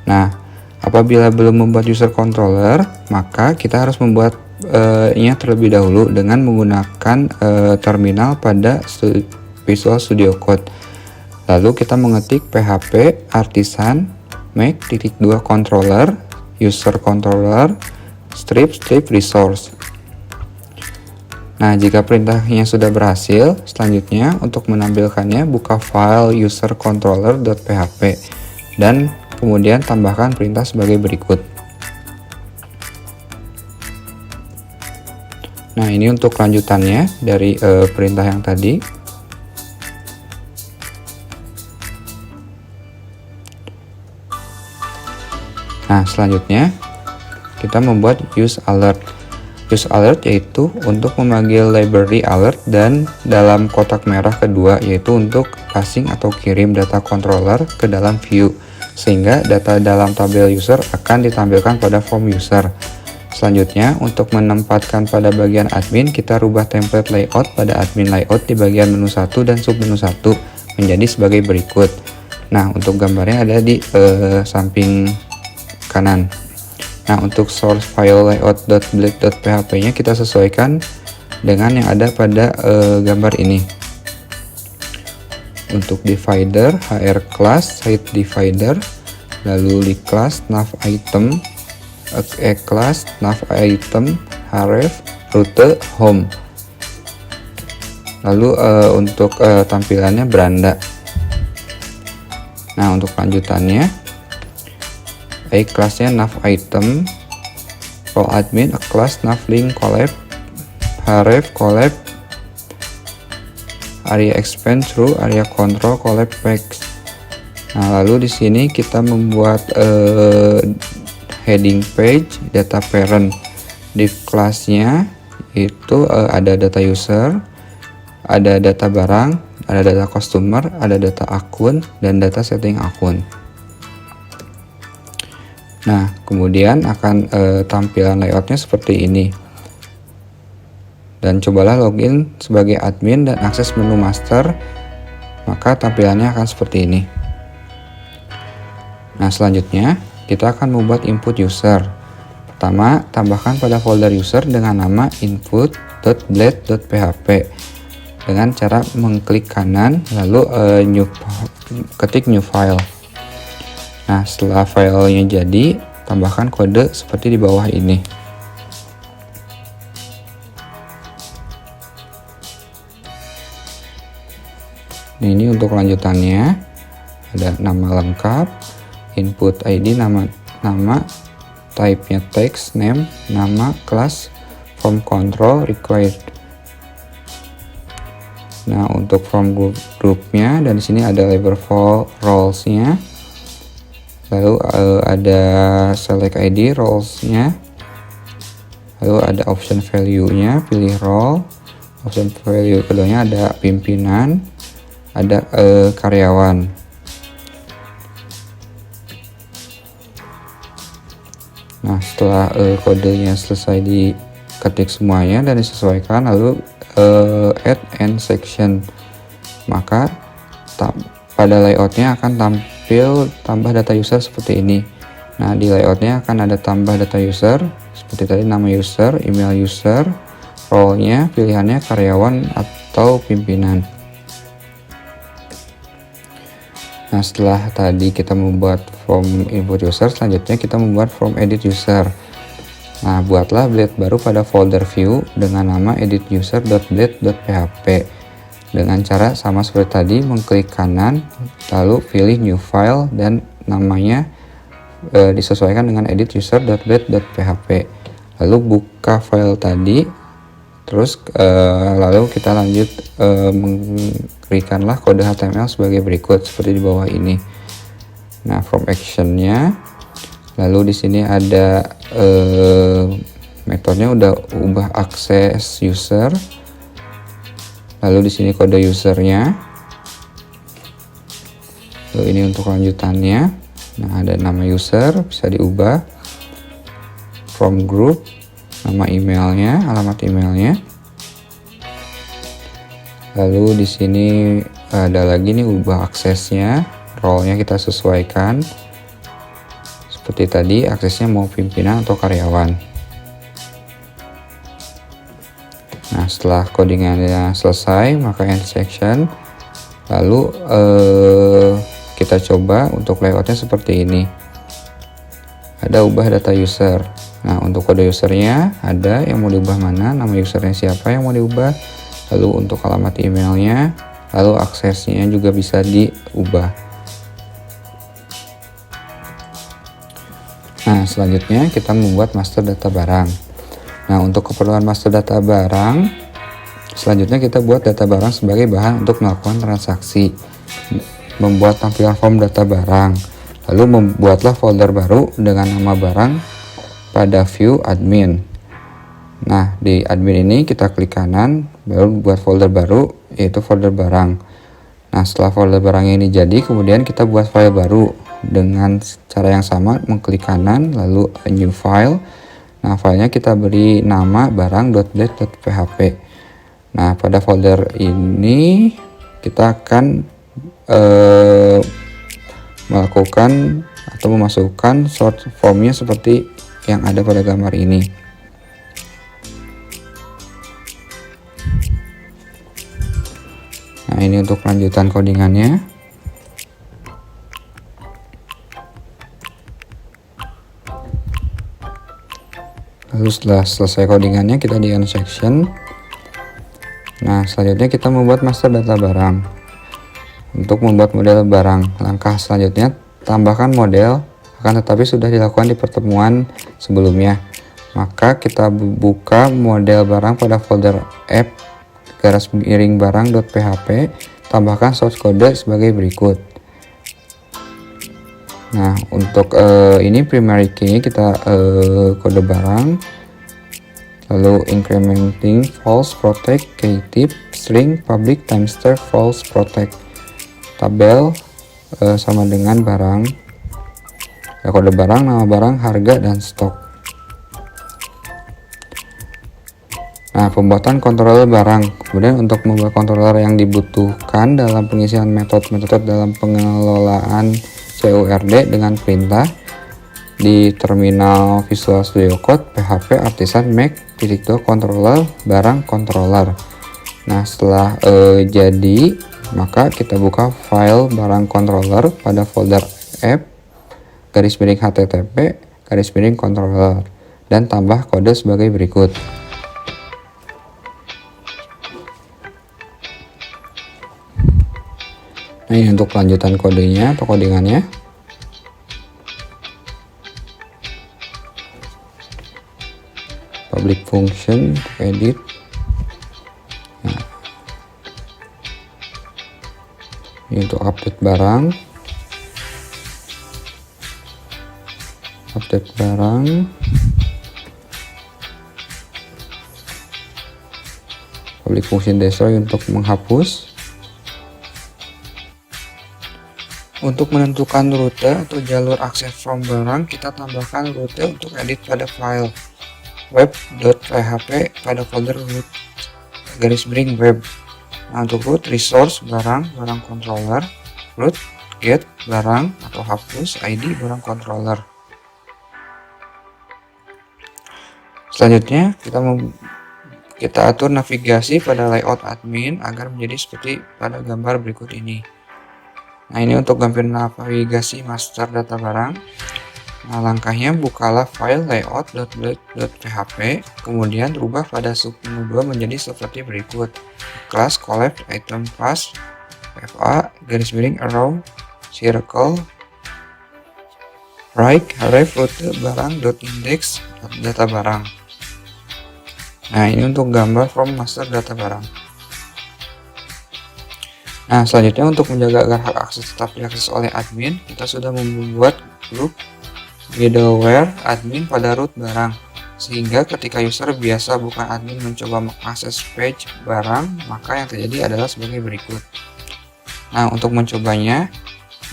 Nah, apabila belum membuat user controller, maka kita harus membuatnya terlebih dahulu dengan menggunakan terminal pada Visual Studio Code. Lalu kita mengetik php artisan make-2 controller user controller strip resource. Nah, jika perintahnya sudah berhasil, selanjutnya untuk menampilkannya buka file user controller.php dan kemudian tambahkan perintah sebagai berikut. Nah, ini untuk lanjutannya dari perintah yang tadi. Nah, selanjutnya kita membuat use alert. Use alert yaitu untuk memanggil library alert dan dalam kotak merah kedua yaitu untuk passing atau kirim data controller ke dalam view, sehingga data dalam tabel user akan ditampilkan pada form user. Selanjutnya, untuk menempatkan pada bagian admin, kita rubah template layout pada admin layout di bagian menu 1 dan submenu 1 menjadi sebagai berikut. Nah, untuk gambarnya ada di samping kanan. Nah, untuk source file layout.blade.php nya kita sesuaikan dengan yang ada pada gambar ini. Untuk divider, hr class, height divider, lalu li class, nav item, class, nav item, href, route, home. Lalu untuk tampilannya beranda. Nah, untuk lanjutannya, kelasnya nav item, role admin, class nav link collab, href collab, area expand through, area control collab packs. Nah, lalu di sini kita membuat heading page, data parent. Di kelasnya itu ada data user, ada data barang, ada data customer, ada data akun, dan data setting akun. Nah, kemudian akan tampilan layoutnya seperti ini. Dan cobalah login sebagai admin dan akses menu master, maka tampilannya akan seperti ini. Nah, selanjutnya kita akan membuat input user. Pertama, tambahkan pada folder user dengan nama input.blade.php dengan cara mengklik kanan lalu ketik new file. Nah, setelah filenya jadi, tambahkan kode seperti di bawah ini. Nah, ini untuk lanjutannya ada nama lengkap, input ID, nama, type-nya text, name, nama, kelas, form control, required. Nah, untuk form grupnya, dan di sini ada label roles-nya. Lalu ada select ID roles-nya, lalu ada option value-nya, pilih role. Option value keduanya ada pimpinan, ada karyawan. Nah, setelah kodenya selesai diketik semuanya dan disesuaikan, lalu add and section, maka pada layoutnya akan tambah data user seperti ini. Nah, di layoutnya akan ada tambah data user seperti tadi, nama user, email user, role-nya, pilihannya karyawan atau pimpinan. Nah, setelah tadi kita membuat form input user, selanjutnya kita membuat form edit user. Nah, buatlah blade baru pada folder view dengan nama edituser.blade.php dengan cara sama seperti tadi, mengklik kanan lalu pilih new file dan namanya disesuaikan dengan edituser.blade.php. Lalu buka file tadi, terus lalu kita lanjut memberikanlah kode HTML sebagai berikut seperti di bawah ini. Nah, from actionnya, lalu di sini ada metodenya udah ubah akses user. Lalu di sini kode usernya. Lalu ini untuk lanjutannya. Nah, ada nama user bisa diubah. From group, nama emailnya, alamat emailnya. Lalu di sini ada lagi nih ubah aksesnya, role-nya kita sesuaikan. Seperti tadi, aksesnya mau pimpinan atau karyawan. Nah, setelah codingannya selesai, maka end section. Lalu kita coba untuk layoutnya seperti ini. Ada ubah data user. Nah, untuk kode usernya ada yang mau diubah mana, nama usernya siapa yang mau diubah, lalu untuk alamat emailnya, lalu aksesnya juga bisa diubah. Nah, selanjutnya kita membuat master data barang. Nah, untuk keperluan master data barang, selanjutnya kita buat data barang sebagai bahan untuk melakukan transaksi, membuat tampilan form data barang, lalu membuatlah folder baru dengan nama barang pada view admin. Nah, di admin ini kita klik kanan, baru buat folder baru, yaitu folder barang. Nah, setelah folder barang ini jadi, kemudian kita buat file baru dengan cara yang sama, mengklik kanan, lalu a new file. Nah, filenya kita beri nama barang.blade.php. Nah, pada folder ini kita akan melakukan atau memasukkan short formnya seperti yang ada pada gambar ini. Nah, ini untuk lanjutan codingannya. Lalu setelah selesai codingannya, kita di end section. Nah, selanjutnya kita membuat master data barang. Untuk membuat model barang, langkah selanjutnya tambahkan model, akan tetapi sudah dilakukan di pertemuan sebelumnya. Maka kita buka model barang pada folder app _barang.php, tambahkan source code sebagai berikut. Nah, untuk ini primary key kita kode barang, lalu incrementing false protect key tip string public timestamp false protect, tabel sama dengan barang, ya, kode barang, nama barang, harga, dan stok. Nah, pembuatan controller barang. Kemudian untuk membuat controller yang dibutuhkan dalam pengisian metode-metode dalam pengelolaan CURD dengan perintah di terminal Visual Studio Code PHP Artisan Make controller barang controller. Nah, setelah jadi, maka kita buka file barang controller pada folder app _http _controller dan tambah kode sebagai berikut. Nah, ini untuk lanjutan kodenya atau codingannya. Public function edit. Nah, ini untuk update barang. Update barang. Public function destroy untuk menghapus. Untuk menentukan rute atau jalur akses from barang, kita tambahkan rute untuk edit pada file web.php pada folder root _web. Nah, untuk root resource barang controller, root get barang atau hapus id barang controller. Selanjutnya kita atur navigasi pada layout admin agar menjadi seperti pada gambar berikut ini. Nah, ini untuk gambar navigasi master data barang. Nah, langkahnya bukalah file layout.blade.php, kemudian rubah pada submenu 2 menjadi seperti berikut. Class collect item pass fa _arrow circle right ref rute barang.index data barang. Nah, ini untuk gambar from master data barang. Nah, selanjutnya untuk menjaga agar hak akses tetap diakses oleh admin, kita sudah membuat grup middleware admin pada root barang, sehingga ketika user biasa bukan admin mencoba mengakses page barang, maka yang terjadi adalah sebagai berikut. Nah, untuk mencobanya,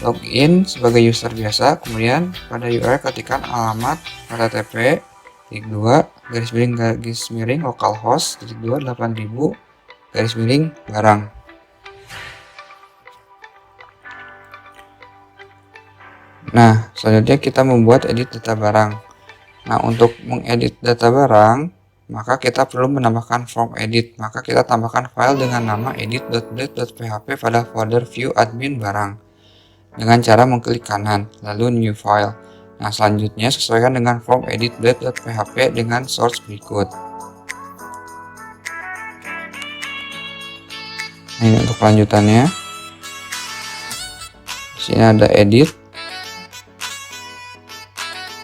login sebagai user biasa, kemudian pada URL ketikkan alamat http _// localhost 8000 barang. Nah, selanjutnya kita membuat edit data barang. Nah, untuk mengedit data barang, maka kita perlu menambahkan form edit. Maka kita tambahkan file dengan nama edit.blade.php pada folder view admin barang dengan cara mengklik kanan, lalu new file. Nah, selanjutnya sesuaikan dengan form edit blade.php dengan source berikut. Nah, ini untuk lanjutannya. Di sini ada edit.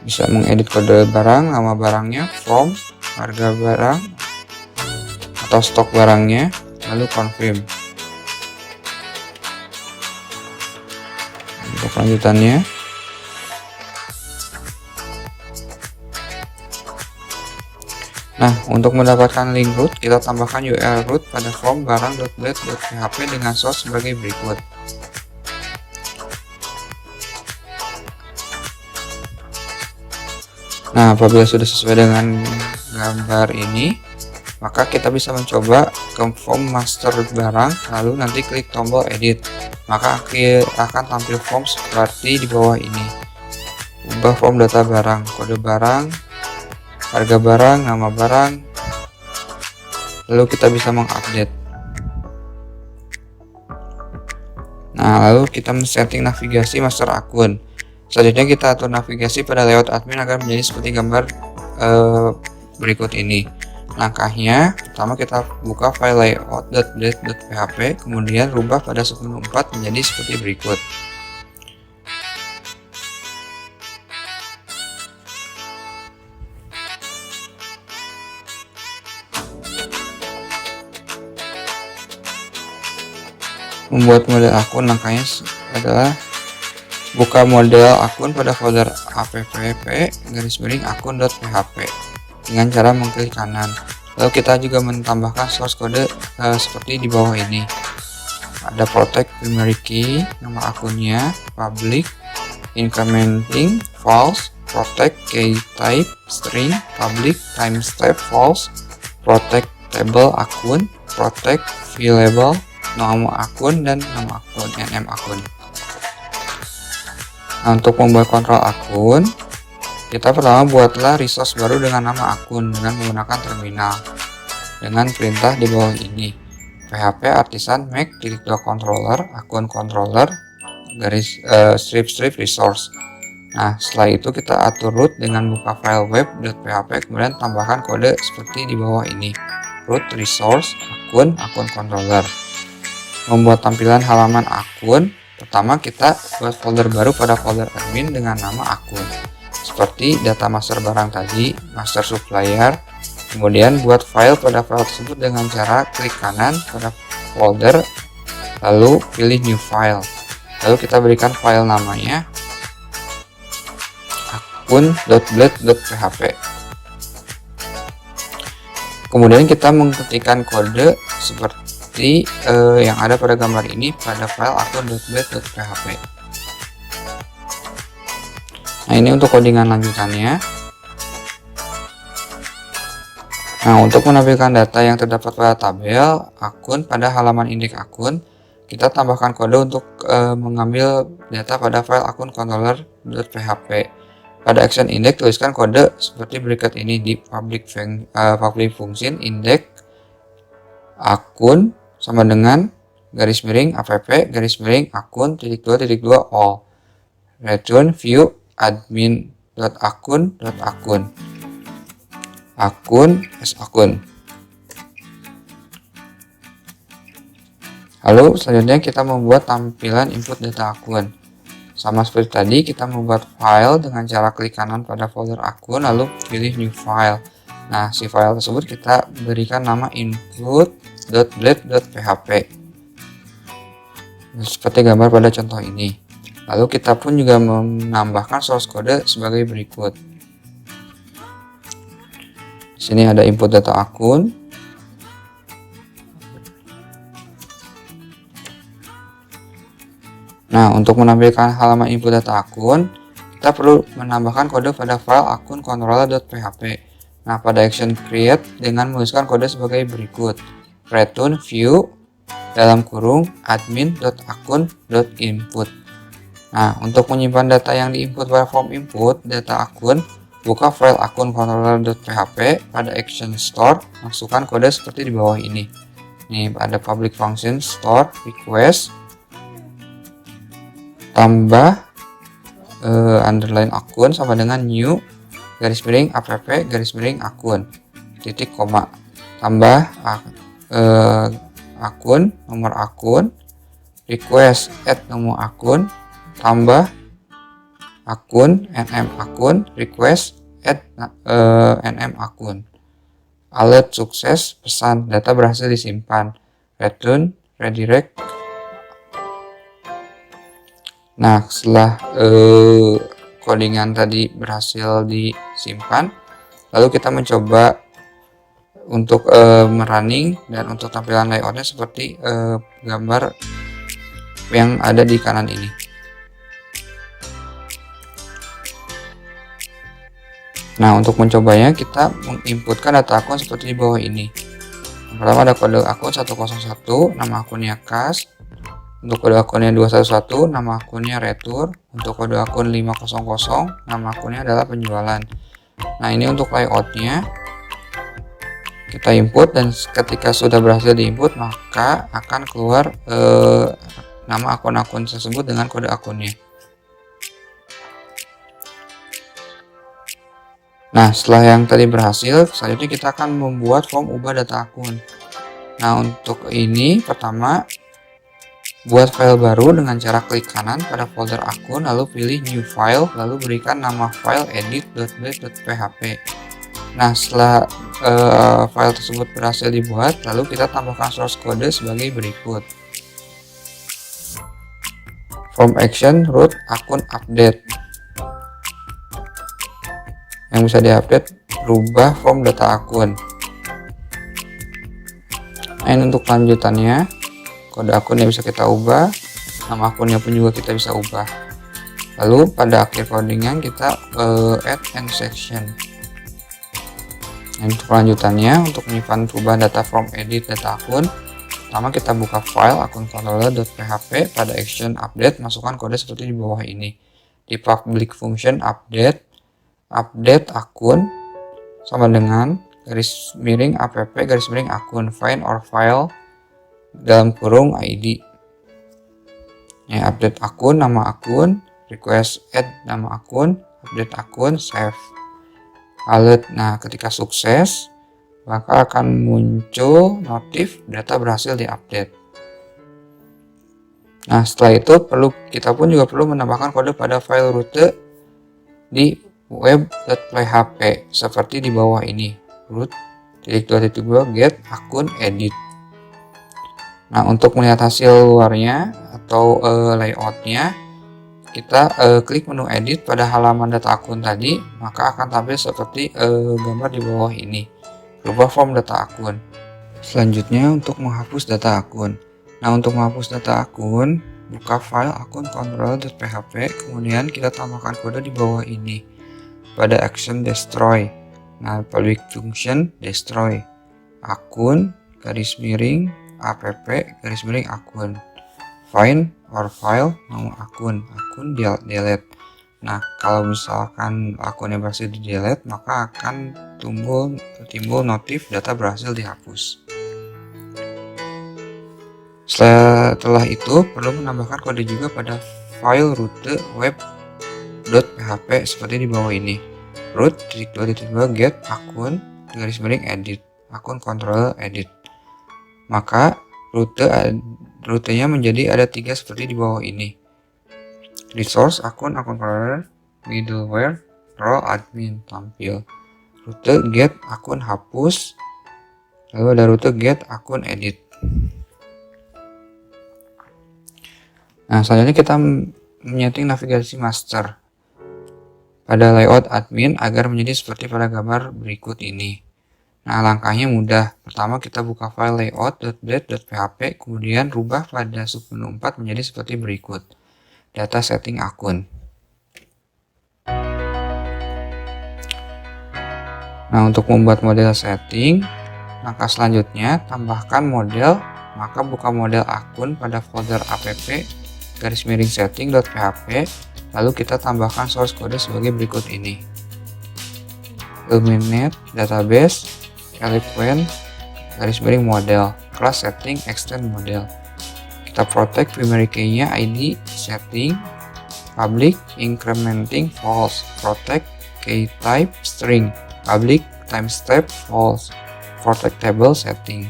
Bisa mengedit kode barang, nama barangnya, from, harga barang, atau stok barangnya, lalu confirm. Untuk lanjutannya, nah, untuk mendapatkan link root, kita tambahkan URL root pada form barang.blade.php dengan source sebagai berikut. Nah, apabila sudah sesuai dengan gambar ini, maka kita bisa mencoba ke form master barang, lalu nanti klik tombol edit. Maka akan tampil form seperti di bawah ini. Ubah form data barang, kode barang, harga barang, nama barang, lalu kita bisa mengupdate. Nah, lalu kita men-setting navigasi master akun. Selanjutnya kita atur navigasi pada layout admin agar menjadi seperti gambar berikut ini. Langkahnya, pertama kita buka file layout.blade.php, kemudian rubah pada submenu 4 menjadi seperti berikut. Membuat model akun, langkahnya adalah buka model akun pada folder appp_akun.php dengan cara mengklik kanan. Lalu kita juga menambahkan source code seperti di bawah ini. Ada protect primary key, nama akunnya, public, incrementing, false, protect key type, string, public, timestamp, false, protect table akun, protect viewable, nama akun, dan nama akun, nm akun. Nah, untuk membuat kontrol akun, kita pertama buatlah resource baru dengan nama akun dengan menggunakan terminal dengan perintah di bawah ini, php artisan make controller akun controller garis strip resource. Nah, setelah itu kita atur root dengan buka file web.php, kemudian tambahkan kode seperti di bawah ini, root resource akun controller. Membuat tampilan halaman akun, pertama kita buat folder baru pada folder admin dengan nama akun, seperti data master barang tadi, master supplier. Kemudian buat file pada file tersebut dengan cara klik kanan pada folder, lalu pilih new file. Lalu kita berikan file namanya akun.blade.php. Kemudian kita mengetikkan kode seperti yang ada pada gambar ini pada file akun.blade.php. Nah, ini untuk codingan lanjutannya. Nah, untuk menampilkan data yang terdapat pada tabel akun pada halaman indeks akun, kita tambahkan kode untuk mengambil data pada file akun controller.php. Pada action index tuliskan kode seperti berikut ini di public function index akun sama dengan garis miring app garis miring akun _2 all return view admin.akun akun akun. Lalu selanjutnya kita membuat tampilan input data akun. Sama seperti tadi, kita membuat file dengan cara klik kanan pada folder akun lalu pilih new file. Nah, si file tersebut kita berikan nama input.blade.php seperti gambar pada contoh ini. Lalu kita pun juga menambahkan source code sebagai berikut. Di sini ada input data akun. Nah, untuk menampilkan halaman input data akun, kita perlu menambahkan kode pada file akun controller.php. Nah, pada action create dengan menuliskan kode sebagai berikut. Return view dalam kurung admin.akun.input. Nah, untuk menyimpan data yang diinput pada form input data akun, buka file akun controller.php, pada action store, masukkan kode seperti di bawah ini. Nih, ada public function store request tambah underline akun sama dengan new garis miring app garis miring akun titik koma tambah akun, nomor akun, request add nomor akun, tambah akun, nm akun, request add nm akun. Alert sukses, pesan data berhasil disimpan, return redirect. Nah, setelah codingan tadi berhasil disimpan, lalu kita mencoba untuk merunning, dan untuk tampilan layoutnya seperti gambar yang ada di kanan ini. Nah, untuk mencobanya kita menginputkan data akun seperti di bawah ini. Yang pertama ada kode akun 101, nama akunnya Kas. Untuk kode akunnya 211, nama akunnya retur. Untuk kode akun 500, nama akunnya adalah penjualan. Nah, ini untuk layoutnya. Kita input, dan ketika sudah berhasil diinput maka akan keluar nama akun-akun tersebut dengan kode akunnya. Nah, setelah yang tadi berhasil, selanjutnya kita akan membuat form ubah data akun. Nah, untuk ini pertama buat file baru dengan cara klik kanan pada folder akun, lalu pilih new file, lalu berikan nama file edit.blade.php. Nah, setelah file tersebut berhasil dibuat, lalu kita tambahkan source code sebagai berikut. Form action root akun update. Yang bisa diupdate, rubah form data akun. Nah, ini untuk lanjutannya, kode akunnya bisa kita ubah, nama akunnya pun juga kita bisa ubah. Lalu pada akhir codingan kita add end section. Nah, untuk lanjutannya, untuk menyimpan perubahan data from edit data akun, pertama kita buka file akun controller.php, pada action update masukkan kode seperti di bawah ini. Di public function update akun sama dengan garis miring app garis miring akun find or file dalam kurung id. Ya, update akun, nama akun, request add nama akun, update akun, save. Alert. Nah, ketika sukses maka akan muncul notif data berhasil diupdate. Nah, setelah itu kita pun juga perlu menambahkan kode pada file root di web.php seperti di bawah ini, root.2.2 get akun edit. Nah, untuk melihat hasil luarnya atau layoutnya, kita klik menu edit pada halaman data akun tadi, maka akan tampil seperti gambar di bawah ini, rubah form data akun. Selanjutnya untuk menghapus data akun. Nah, untuk menghapus data akun, buka file akun controller.php, kemudian kita tambahkan kode di bawah ini pada action destroy. Nah, public function destroy akun garis miring app garis miring akun, find or file nomor akun delete. Nah, kalau misalkan akunnya berhasil di delete, maka akan timbul notif data berhasil dihapus. Setelah itu perlu menambahkan kode juga pada file root web.php seperti di bawah ini, root.2.2 get akun garis miring edit akun controller edit. Maka rutenya menjadi ada 3 seperti di bawah ini. Resource akun controller, middleware, role admin tampil. Rute get akun hapus, lalu ada rute get akun edit. Nah, selanjutnya kita menyeting navigasi master pada layout admin agar menjadi seperti pada gambar berikut ini. Nah, langkahnya mudah. Pertama kita buka file layout.blade.php, kemudian rubah pada submenu 4 menjadi seperti berikut. Data setting akun. Nah, untuk membuat model setting, langkah selanjutnya tambahkan model, maka buka model akun pada folder app, setting.php, lalu kita tambahkan source code sebagai berikut ini. Illuminate database, Eloquent, model, class setting, extend model. Kita protect primary key-nya ID, setting, public, incrementing, false, protect key type, string, public, timestamp, false, protect table, setting.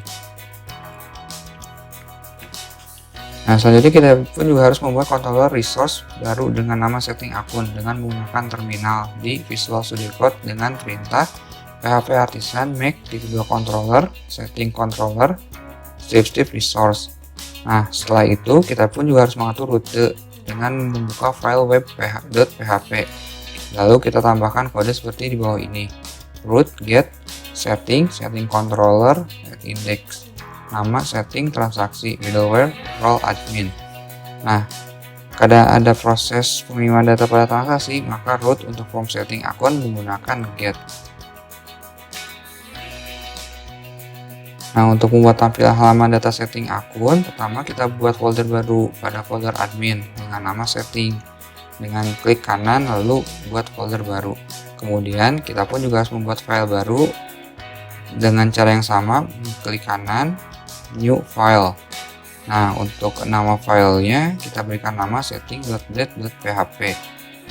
Nah, selanjutnya kita pun juga harus membuat controller resource baru dengan nama setting akun dengan menggunakan terminal di Visual Studio Code dengan perintah php artisan make controller, setting controller, strip resource. Nah, setelah itu kita pun juga harus mengatur rute dengan membuka file web.php. Lalu kita tambahkan kode seperti di bawah ini. Root get setting controller index. Nama setting transaksi middleware role admin. Nah, kadang ada proses pengiriman data pada transaksi, maka root untuk form setting akun menggunakan get. Nah, untuk membuat tampilan halaman data setting akun, pertama kita buat folder baru pada folder admin dengan nama setting. Dengan klik kanan lalu buat folder baru. Kemudian kita pun juga harus membuat file baru dengan cara yang sama, klik kanan, new file. Nah, untuk nama filenya kita berikan nama setting.blade.php.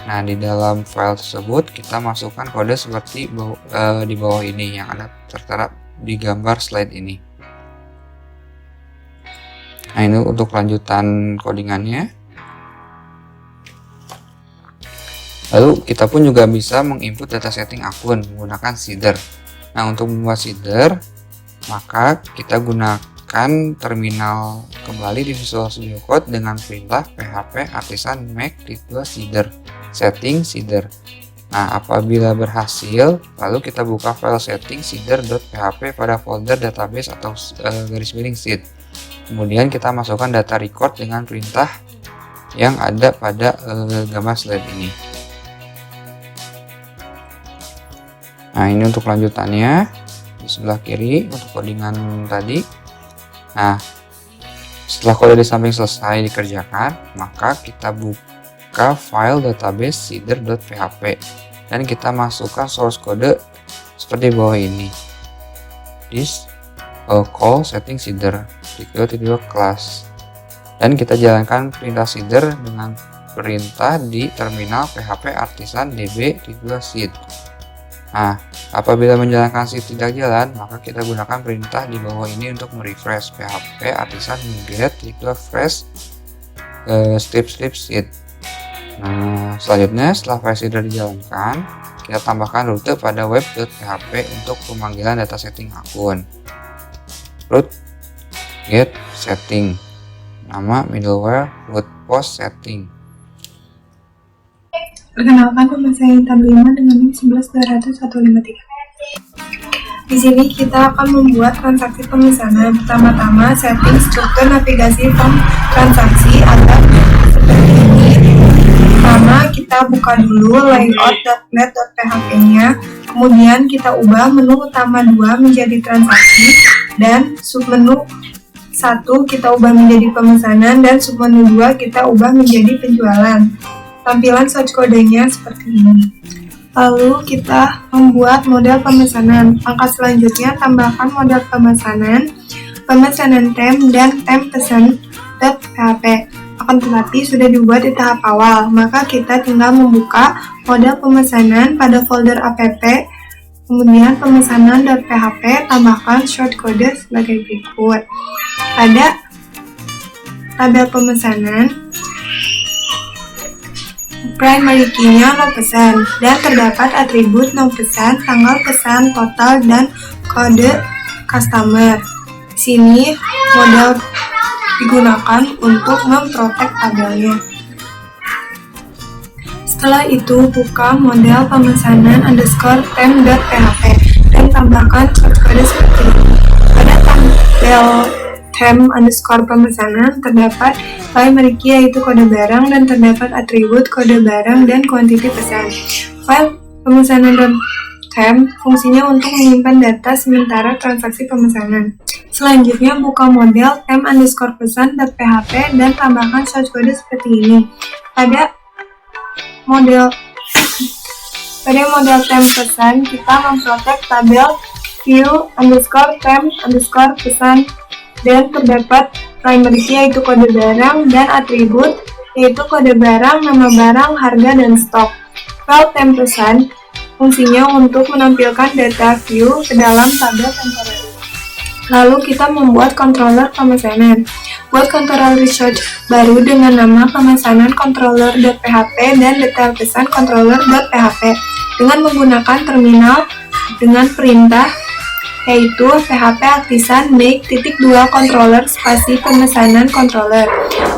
Nah, di dalam file tersebut kita masukkan kode seperti di bawah ini yang ada tertera di gambar slide ini. Nah, ini untuk lanjutan codingannya. Lalu kita pun juga bisa menginput data setting akun menggunakan seeder. Nah, untuk membuat seeder, maka kita gunakan terminal kembali di Visual Studio Code dengan perintah php artisan make seeder, setting seeder. Nah, apabila berhasil, lalu kita buka file setting seeder.php pada folder database atau _seed. Kemudian kita masukkan data record dengan perintah yang ada pada gambar slide ini. Nah, ini untuk lanjutannya di sebelah kiri untuk codingan tadi. Nah, setelah kode di samping selesai dikerjakan, maka kita buka file database seeder.php dan kita masukkan source code seperti bawah ini. This call setting seeder class. Dan kita jalankan perintah seeder dengan perintah di terminal php artisan db-seed. Nah, apabila menjalankan seed tidak jalan, maka kita gunakan perintah di bawah ini untuk merefresh php artisan get refresh strip seed. Nah, selanjutnya setelah file seeder dijalankan, kita tambahkan rute pada web.php untuk pemanggilan data setting akun. Root get setting, nama middleware root post setting. Perkenalkan, nama saya Intan 5 dengan NIM 11.200.153. Di sini kita akan membuat transaksi pemesanan. Pertama-tama setting struktur navigasi form transaksi agar seperti ini. Pertama kita buka dulu layout.blade.php-nya. Kemudian kita ubah menu utama 2 menjadi transaksi dan submenu 1 kita ubah menjadi pemesanan dan submenu 2 kita ubah menjadi penjualan. Tampilan source kodenya seperti ini. Lalu kita membuat model pemesanan. Langkah selanjutnya tambahkan model pemesanan tem dan tem pesan.php. Akan tetapi sudah dibuat di tahap awal, maka kita tinggal membuka model pemesanan pada folder app, kemudian pemesanan.php, tambahkan short code sebagai berikut. Pada tabel pemesanan, primary key-nya no pesan dan terdapat atribut no pesan, tanggal pesan, total, dan kode customer. Di sini model digunakan untuk memprotek tabelnya. Setelah itu buka model pemesanan _tem.php dan tambahkan short code seperti ini. Pada tabel tem_pemesanan terdapat primary key yaitu kode barang dan terdapat atribut kode barang dan kuantiti pesan. File pemesanan.tem fungsinya untuk menyimpan data sementara transaksi pemesanan. Selanjutnya buka model temp_pesan.php dan tambahkan source code seperti ini. Pada model temp pesan, kita memprotek tabel view_temp_pesan dan terdapat primary key yaitu kode barang dan atribut yaitu kode barang, nama barang, harga, dan stok. File temp pesan fungsinya untuk menampilkan data view ke dalam tabel temporary. Lalu kita membuat controller pemesanan. Buat controller research baru dengan nama pemesanan controller.php dan detail pesan controller.php dengan menggunakan terminal dengan perintah yaitu php artisan make_2 controller spasi pemesanan controller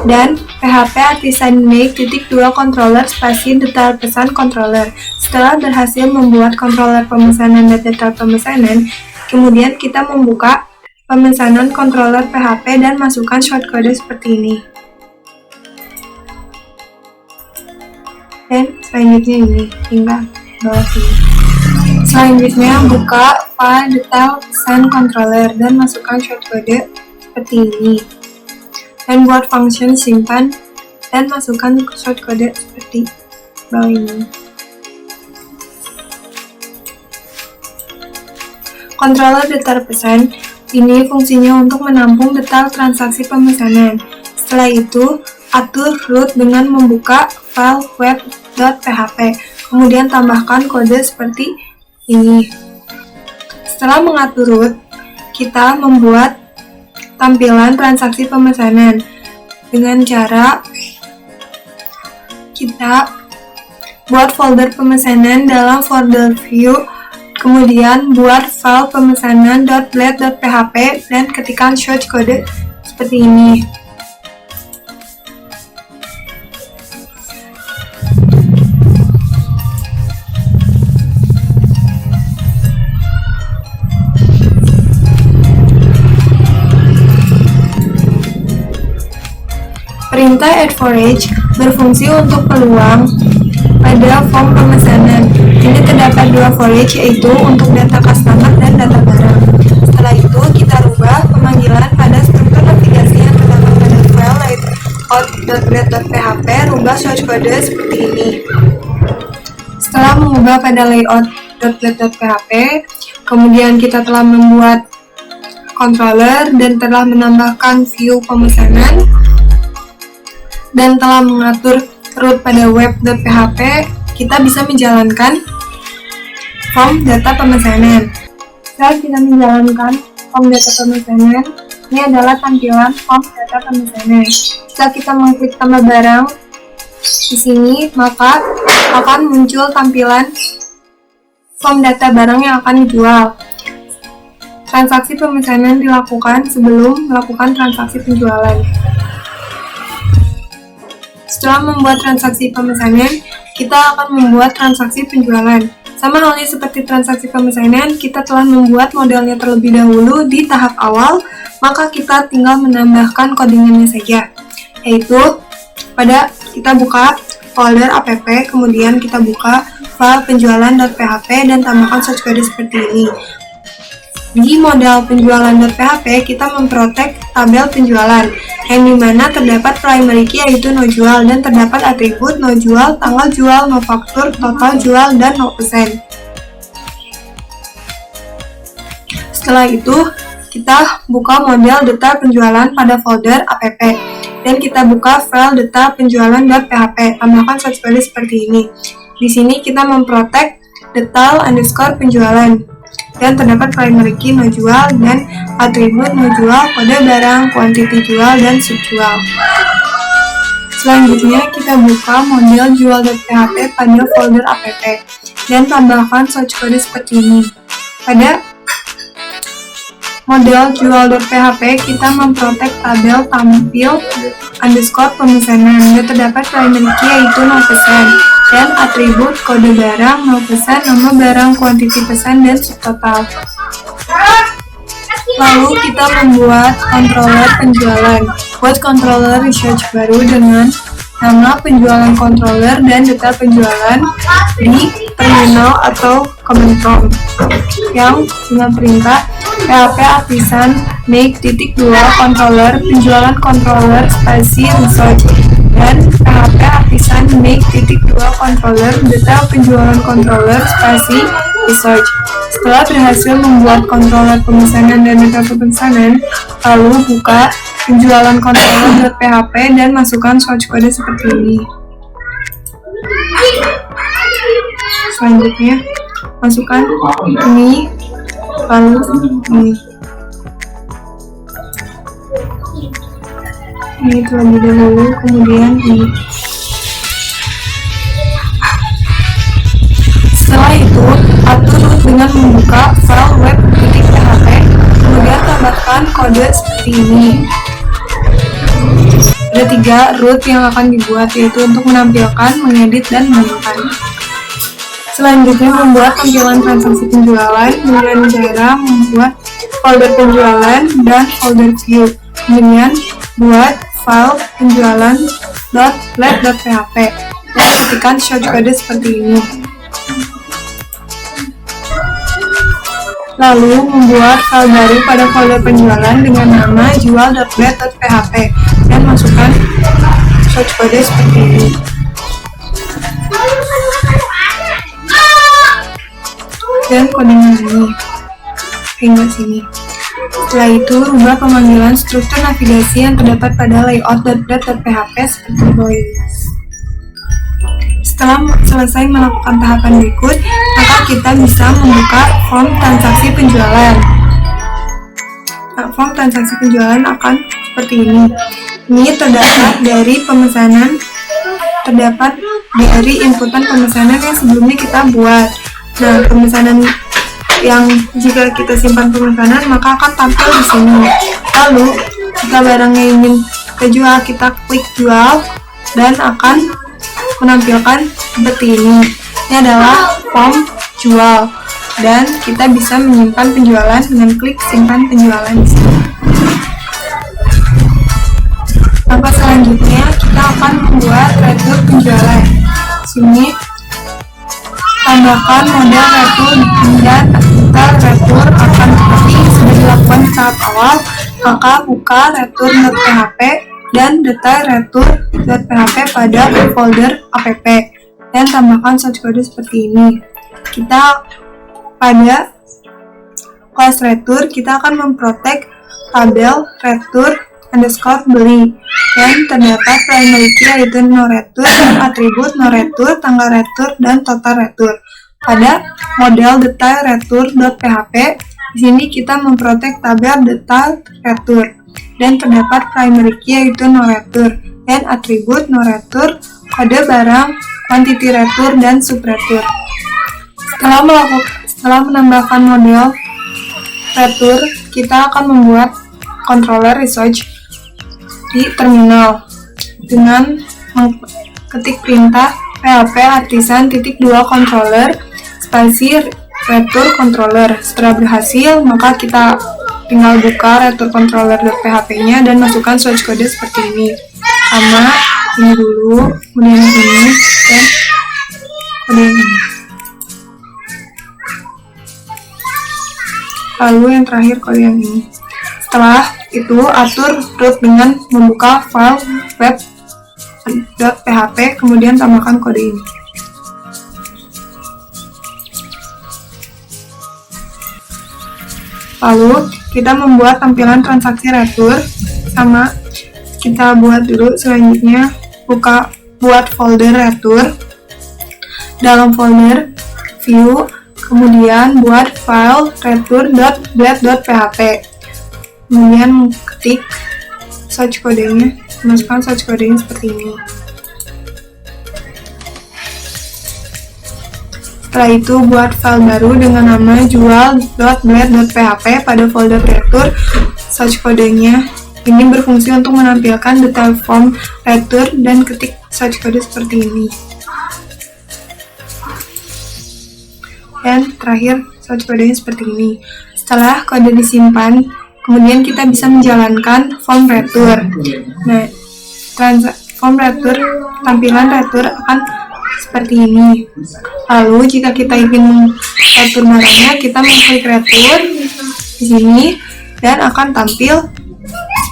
dan php artisan make_2 controller spasi detail pesan controller. Setelah berhasil membuat controller pemesanan dan detail pemesanan, kemudian kita membuka pemesanan controller PHP dan masukkan shortcode seperti ini. Dan selanjutnya ini, tinggal bawah sini. Selanjutnya buka file detail pesan controller dan masukkan shortcode seperti ini. Dan buat function simpan dan masukkan shortcode seperti bawah ini. Controller detail pesan ini fungsinya untuk menampung detail transaksi pemesanan. Setelah itu, atur root dengan membuka file web.php. Kemudian tambahkan kode seperti ini. Setelah mengatur root, kita membuat tampilan transaksi pemesanan dengan cara kita buat folder pemesanan dalam folder view. Kemudian buat file pemesanan.blade.php dan ketikkan source code seperti ini. Perintah add_for_each berfungsi untuk peluang pada form pemesanan. Ini terdapat dua for each yaitu untuk data customer dan data barang. Setelah itu kita rubah pemanggilan pada struktur navigasi yang terdapat pada file layout.blade.php, rubah source code seperti ini. Setelah mengubah pada layout.blade.php, kemudian kita telah membuat controller dan telah menambahkan view pemesanan dan telah mengatur root pada web.php, kita bisa menjalankan form data pemesanan. Setelah kita menjalankan form data pemesanan, ini adalah tampilan form data pemesanan. Setelah kita mengklik tambah barang di sini, maka akan muncul tampilan form data barang yang akan dijual. Transaksi pemesanan dilakukan sebelum melakukan transaksi penjualan. Setelah membuat transaksi pemesanan, kita akan membuat transaksi penjualan. Sama halnya seperti transaksi pemesanan, kita telah membuat modelnya terlebih dahulu di tahap awal, maka kita tinggal menambahkan codingannya saja. Yaitu, pada kita buka folder app, kemudian kita buka file penjualan.php dan tambahkan source code seperti ini. Di model penjualan.php, kita memprotek tabel penjualan, yang dimana terdapat primary key yaitu no jual dan terdapat atribut no jual, tanggal jual, no faktur, total jual, dan no persen. Setelah itu, kita buka model data penjualan pada folder app dan kita buka file data penjualan.php, tambahkan source code seperti ini. Di sini kita memprotek detail_penjualan dan terdapat primary key no jual dan atribut no jual, kode barang, quantity jual, dan subjual. Selanjutnya kita buka model jual.php pada folder app dan tambahkan source code seperti ini. Pada model jual.php kita memprotek tabel tampil _pemesanan dan terdapat primary key yaitu 0% dan atribut kode barang, 0%, nama barang, quantity pesan, dan subtotal. Lalu kita membuat controller penjualan. Buat controller research baru dengan nama penjualan controller dan detail penjualan di terminal atau command prompt yang dengan perintah php artisan make controller penjualan controller spasi research dan php artisan make controller detail penjualan controller spasi research. Setelah berhasil membuat controller pemesanan dan data pemesanan, lalu buka penjualan controller.php dan masukkan source code seperti ini. Selanjutnya, masukkan ini, lalu ini. Ini terlebih dahulu, kemudian ini. Setelah itu, atur dengan membuka file web.php, kemudian tambahkan kode seperti ini. Ada 3 root yang akan dibuat, yaitu untuk menampilkan, mengedit, dan menyimpan. Selanjutnya, membuat tampilan transaksi penjualan dengan cara membuat folder penjualan dan folder view. Kemudian, buat file penjualan.let.php dan ketikkan source code seperti ini. Lalu membuat file baru pada folder penjualan dengan nama jual.let.php dan masukkan source code seperti ini. Dan kodenya ini hingga sini. Setelah itu, rubah pemanggilan struktur navigasi yang terdapat pada layout.let.php seperti berikut. Setelah selesai melakukan tahapan berikut, maka kita bisa membuka form transaksi penjualan. Form transaksi penjualan akan seperti ini. Ini terdapat dari inputan pemesanan yang sebelumnya kita buat. Nah, pemesanan yang jika kita simpan pemesanan maka akan tampil di sini. Lalu, jika barangnya ingin kita jual, kita klik jual dan akan menampilkan seperti ini. Ini adalah form jual dan kita bisa menyimpan penjualan dengan klik simpan penjualan di sini. Langkah selanjutnya kita akan membuat retur penjualan. Sini tambahkan model retur dan daftar retur akan seperti sudah dilakukan di tahap awal, maka buka retur.php dan detail retur.php pada folder app dan tambahkan source code seperti ini. Kita pada kelas retur kita akan memprotek tabel retur underscore beli dan terdapat primary key yaitu no retur, atribut no retur, tanggal retur, dan total retur. Pada model detail retur.php, di sini kita memprotek tabel detail retur dan terdapat primary key yaitu no retur dan atribut no retur, kode barang, quantity retur, dan subretur. Setelah menambahkan model retur, kita akan membuat controller research di terminal dengan mengetik perintah php artisan controller spasi retur controller. Setelah berhasil, maka kita tinggal buka retur controller.php-nya dan masukkan source code seperti ini. Sama ini dulu, kemudian ini, dan kemudian ini. Lalu yang terakhir kode yang ini. Setelah itu, atur root dengan membuka file web.php, kemudian tambahkan kode ini. Lalu, kita membuat tampilan transaksi retur, sama kita buat dulu. Selanjutnya, buat folder retur, dalam folder view, kemudian buat file retur.blade.php. Kemudian ketik source codenya, masukkan source codenya seperti ini. Setelah itu buat file baru dengan nama jual.blade.php pada folder retur. Source codenya ini berfungsi untuk menampilkan detail form retur dan ketik source code seperti ini. Dan terakhir source codenya seperti ini. Setelah kode disimpan, kemudian kita bisa menjalankan form retur. Nah, form retur, tampilan retur akan seperti ini. Lalu jika kita ingin retur barangnya, kita mengklik retur di sini dan akan tampil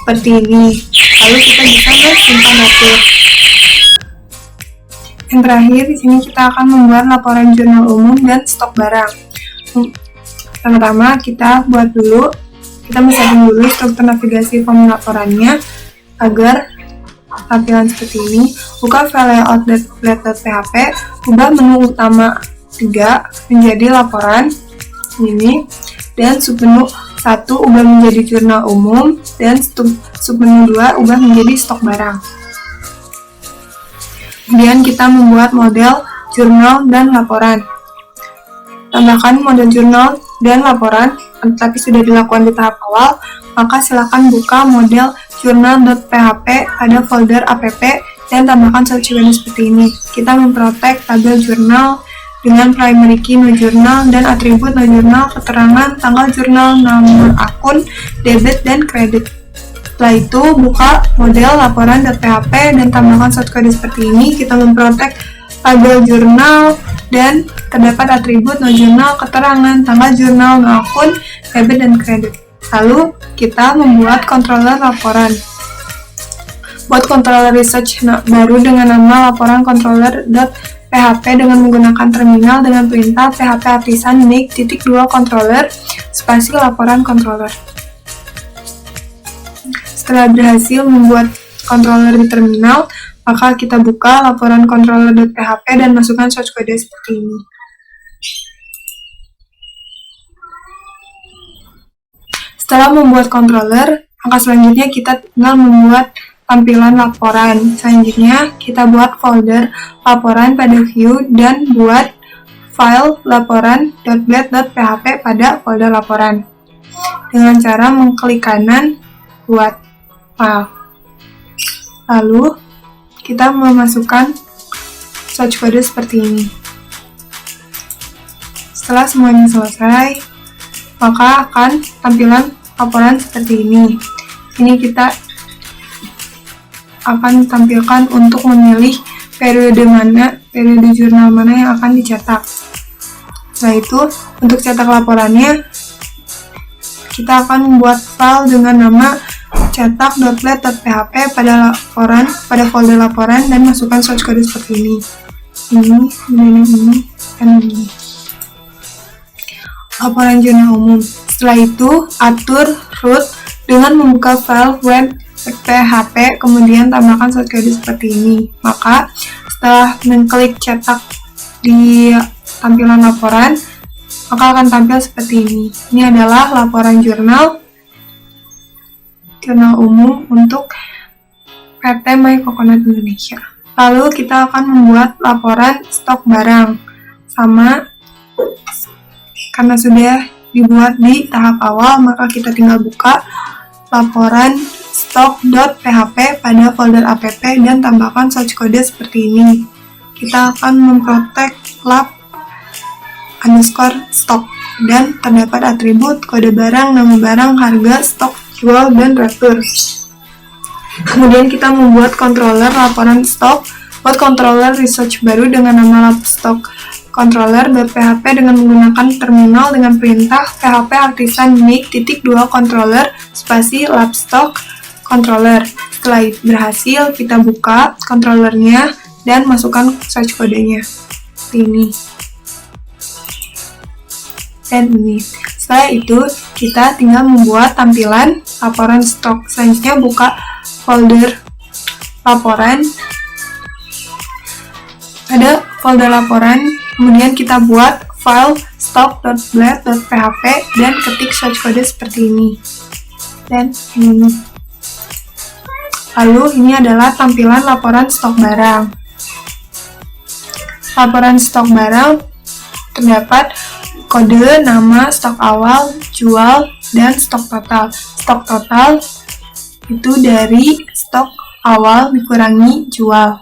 seperti ini. Lalu kita bisa simpan retur. Yang terakhir di sini kita akan membuat laporan jurnal umum dan stok barang. Pertama kita buat dulu, kita setting dulu struktur navigasi form laporannya agar tampilan seperti ini. Buka file layout.php, ubah menu utama 3 menjadi laporan ini, dan submenu 1 ubah menjadi jurnal umum, dan submenu 2 ubah menjadi stok barang. Kemudian kita membuat model jurnal dan laporan. Tambahkan model jurnal dan laporan, tetapi sudah dilakukan di tahap awal, maka silakan buka model jurnal.php pada folder app dan tambahkan search menu seperti ini. Kita memprotek tabel jurnal dengan primary key no jurnal dan atribut no jurnal, keterangan, tanggal jurnal, nomor akun, debit, dan kredit. Setelah itu, buka model laporan.php dan tambahkan shortcode seperti ini. Kita memprotek tabel jurnal dan terdapat atribut no jurnal, keterangan, tanggal jurnal, no akun, debit, dan kredit. Lalu, kita membuat controller laporan. Buat controller research baru dengan nama laporan controller.php dengan menggunakan terminal dengan perintah php artisan make.2 controller spasi laporan controller. Setelah berhasil membuat controller di terminal, maka kita buka laporan controller.php dan masukkan source code seperti ini. Setelah membuat controller, langkah selanjutnya kita tinggal membuat tampilan laporan. Selanjutnya, kita buat folder laporan pada view dan buat file laporan.blade.php pada folder laporan. Dengan cara mengklik kanan buat file. Lalu, kita memasukkan source code seperti ini. Setelah semuanya selesai, maka akan tampilan laporan seperti ini. Ini kita akan tampilkan untuk memilih periode jurnal mana yang akan dicetak. Setelah itu, untuk cetak laporannya, kita akan membuat file dengan nama cetak.blade.php pada folder laporan dan masukkan source code seperti ini. Ini, dan ini. Laporan jurnal umum. Setelah itu, atur root dengan membuka file web.php, kemudian tambahkan source code seperti ini. Maka, setelah mengklik cetak di tampilan laporan, maka akan tampil seperti ini. Ini adalah laporan jurnal umum untuk PT My Coconut Indonesia. Lalu kita akan membuat laporan stok barang. Sama, karena sudah dibuat di tahap awal, maka kita tinggal buka laporan stok.php pada folder app dan tambahkan source code seperti ini. Kita akan memprotek lab_stok dan terdapat atribut, kode barang, nama barang, harga, stok, jual, dan retur. Kemudian kita membuat controller laporan stok. Buat controller research baru dengan nama lab stock controller.php dengan menggunakan terminal dengan perintah php artisan make.2 controller spasi lab stock controller. Setelah berhasil, kita buka controllernya dan masukkan source kodenya seperti ini dan ini. Setelah itu, kita tinggal membuat tampilan laporan stok. Selanjutnya, buka folder laporan. Ada folder laporan, kemudian kita buat file stock.blade.php dan ketik source code seperti ini. Dan ini. Lalu, ini adalah tampilan laporan stok barang. Laporan stok barang terdapat kode, nama, stok awal, jual, dan stok total. Stok total itu dari stok awal dikurangi jual.